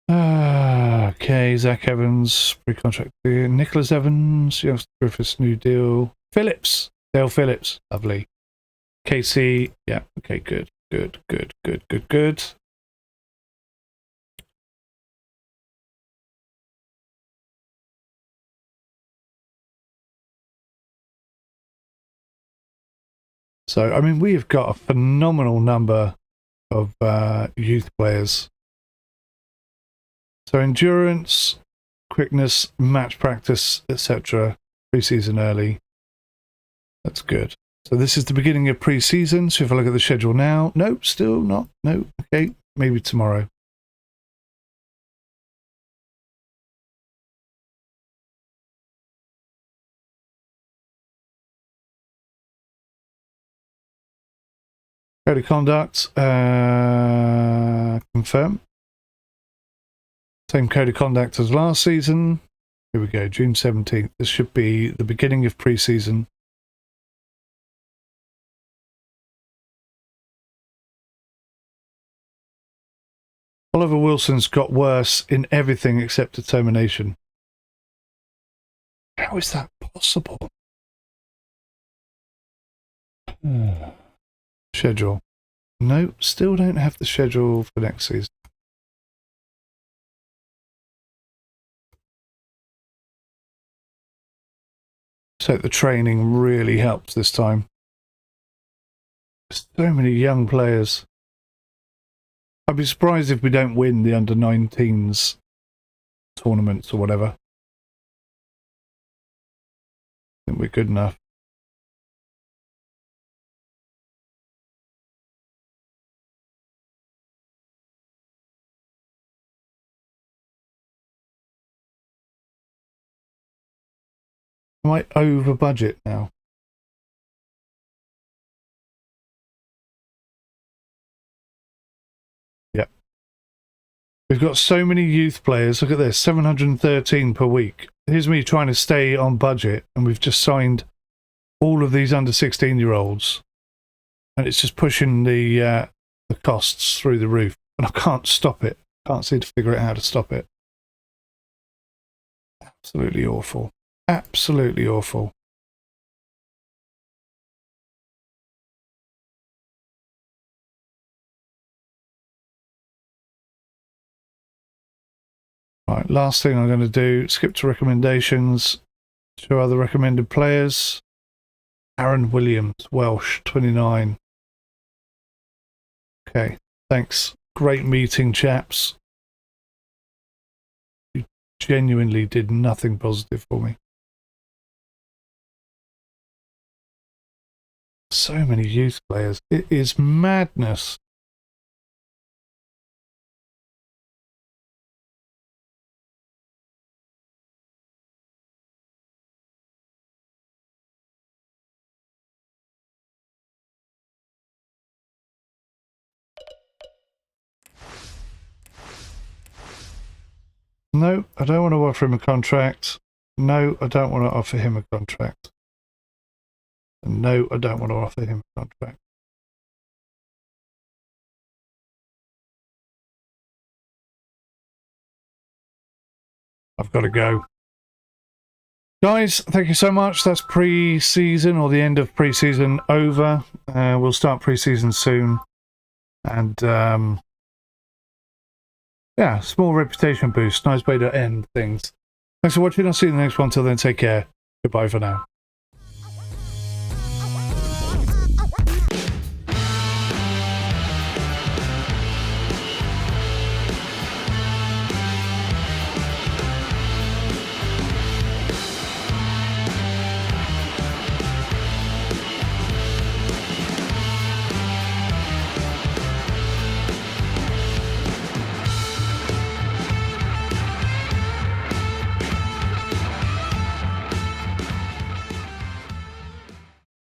S1: Okay, Zach Evans, pre-contract deal. Nicholas Evans, youngster Griffiths, new deal. Phillips, Dale Phillips, lovely. KC, yeah, okay, good. So, I mean, we've got a phenomenal number of youth players. So, endurance, quickness, match practice, etc. Pre-season early. That's good. So, this is the beginning of pre-season. So, if I look at the schedule now, nope, still not. No, okay, maybe tomorrow. Code of conduct, confirm. Same code of conduct as last season. Here we go, June 17th. This should be the beginning of pre-season. Oliver Wilson's got worse in everything except determination. How is that possible? Schedule. No, still don't have the schedule for next season. So the training really helps this time. So many young players. I'd be surprised if we don't win the under-19s tournaments or whatever. I think we're good enough. Am I over budget now? Yep. We've got so many youth players. Look at this, 713 per week. Here's me trying to stay on budget, and we've just signed all of these under 16-year-olds, and it's just pushing the costs through the roof, and I can't stop it. Can't seem to figure out how to stop it. Absolutely awful. Absolutely awful. Right, last thing I'm going to do, skip to recommendations. Show other recommended players. Aaron Williams, Welsh, 29. Okay, thanks. Great meeting, chaps. You genuinely did nothing positive for me. So many youth players. It is madness. No, I don't want to offer him a contract. No, I don't want to offer him a contract. And no, I don't want to offer him a contract. I've got to go. Guys, thank you so much. That's pre-season, or the end of pre-season, over. We'll start pre-season soon. And yeah, small reputation boost. Nice way to end things. Thanks for watching. I'll see you in the next one. Till then, take care. Goodbye for now.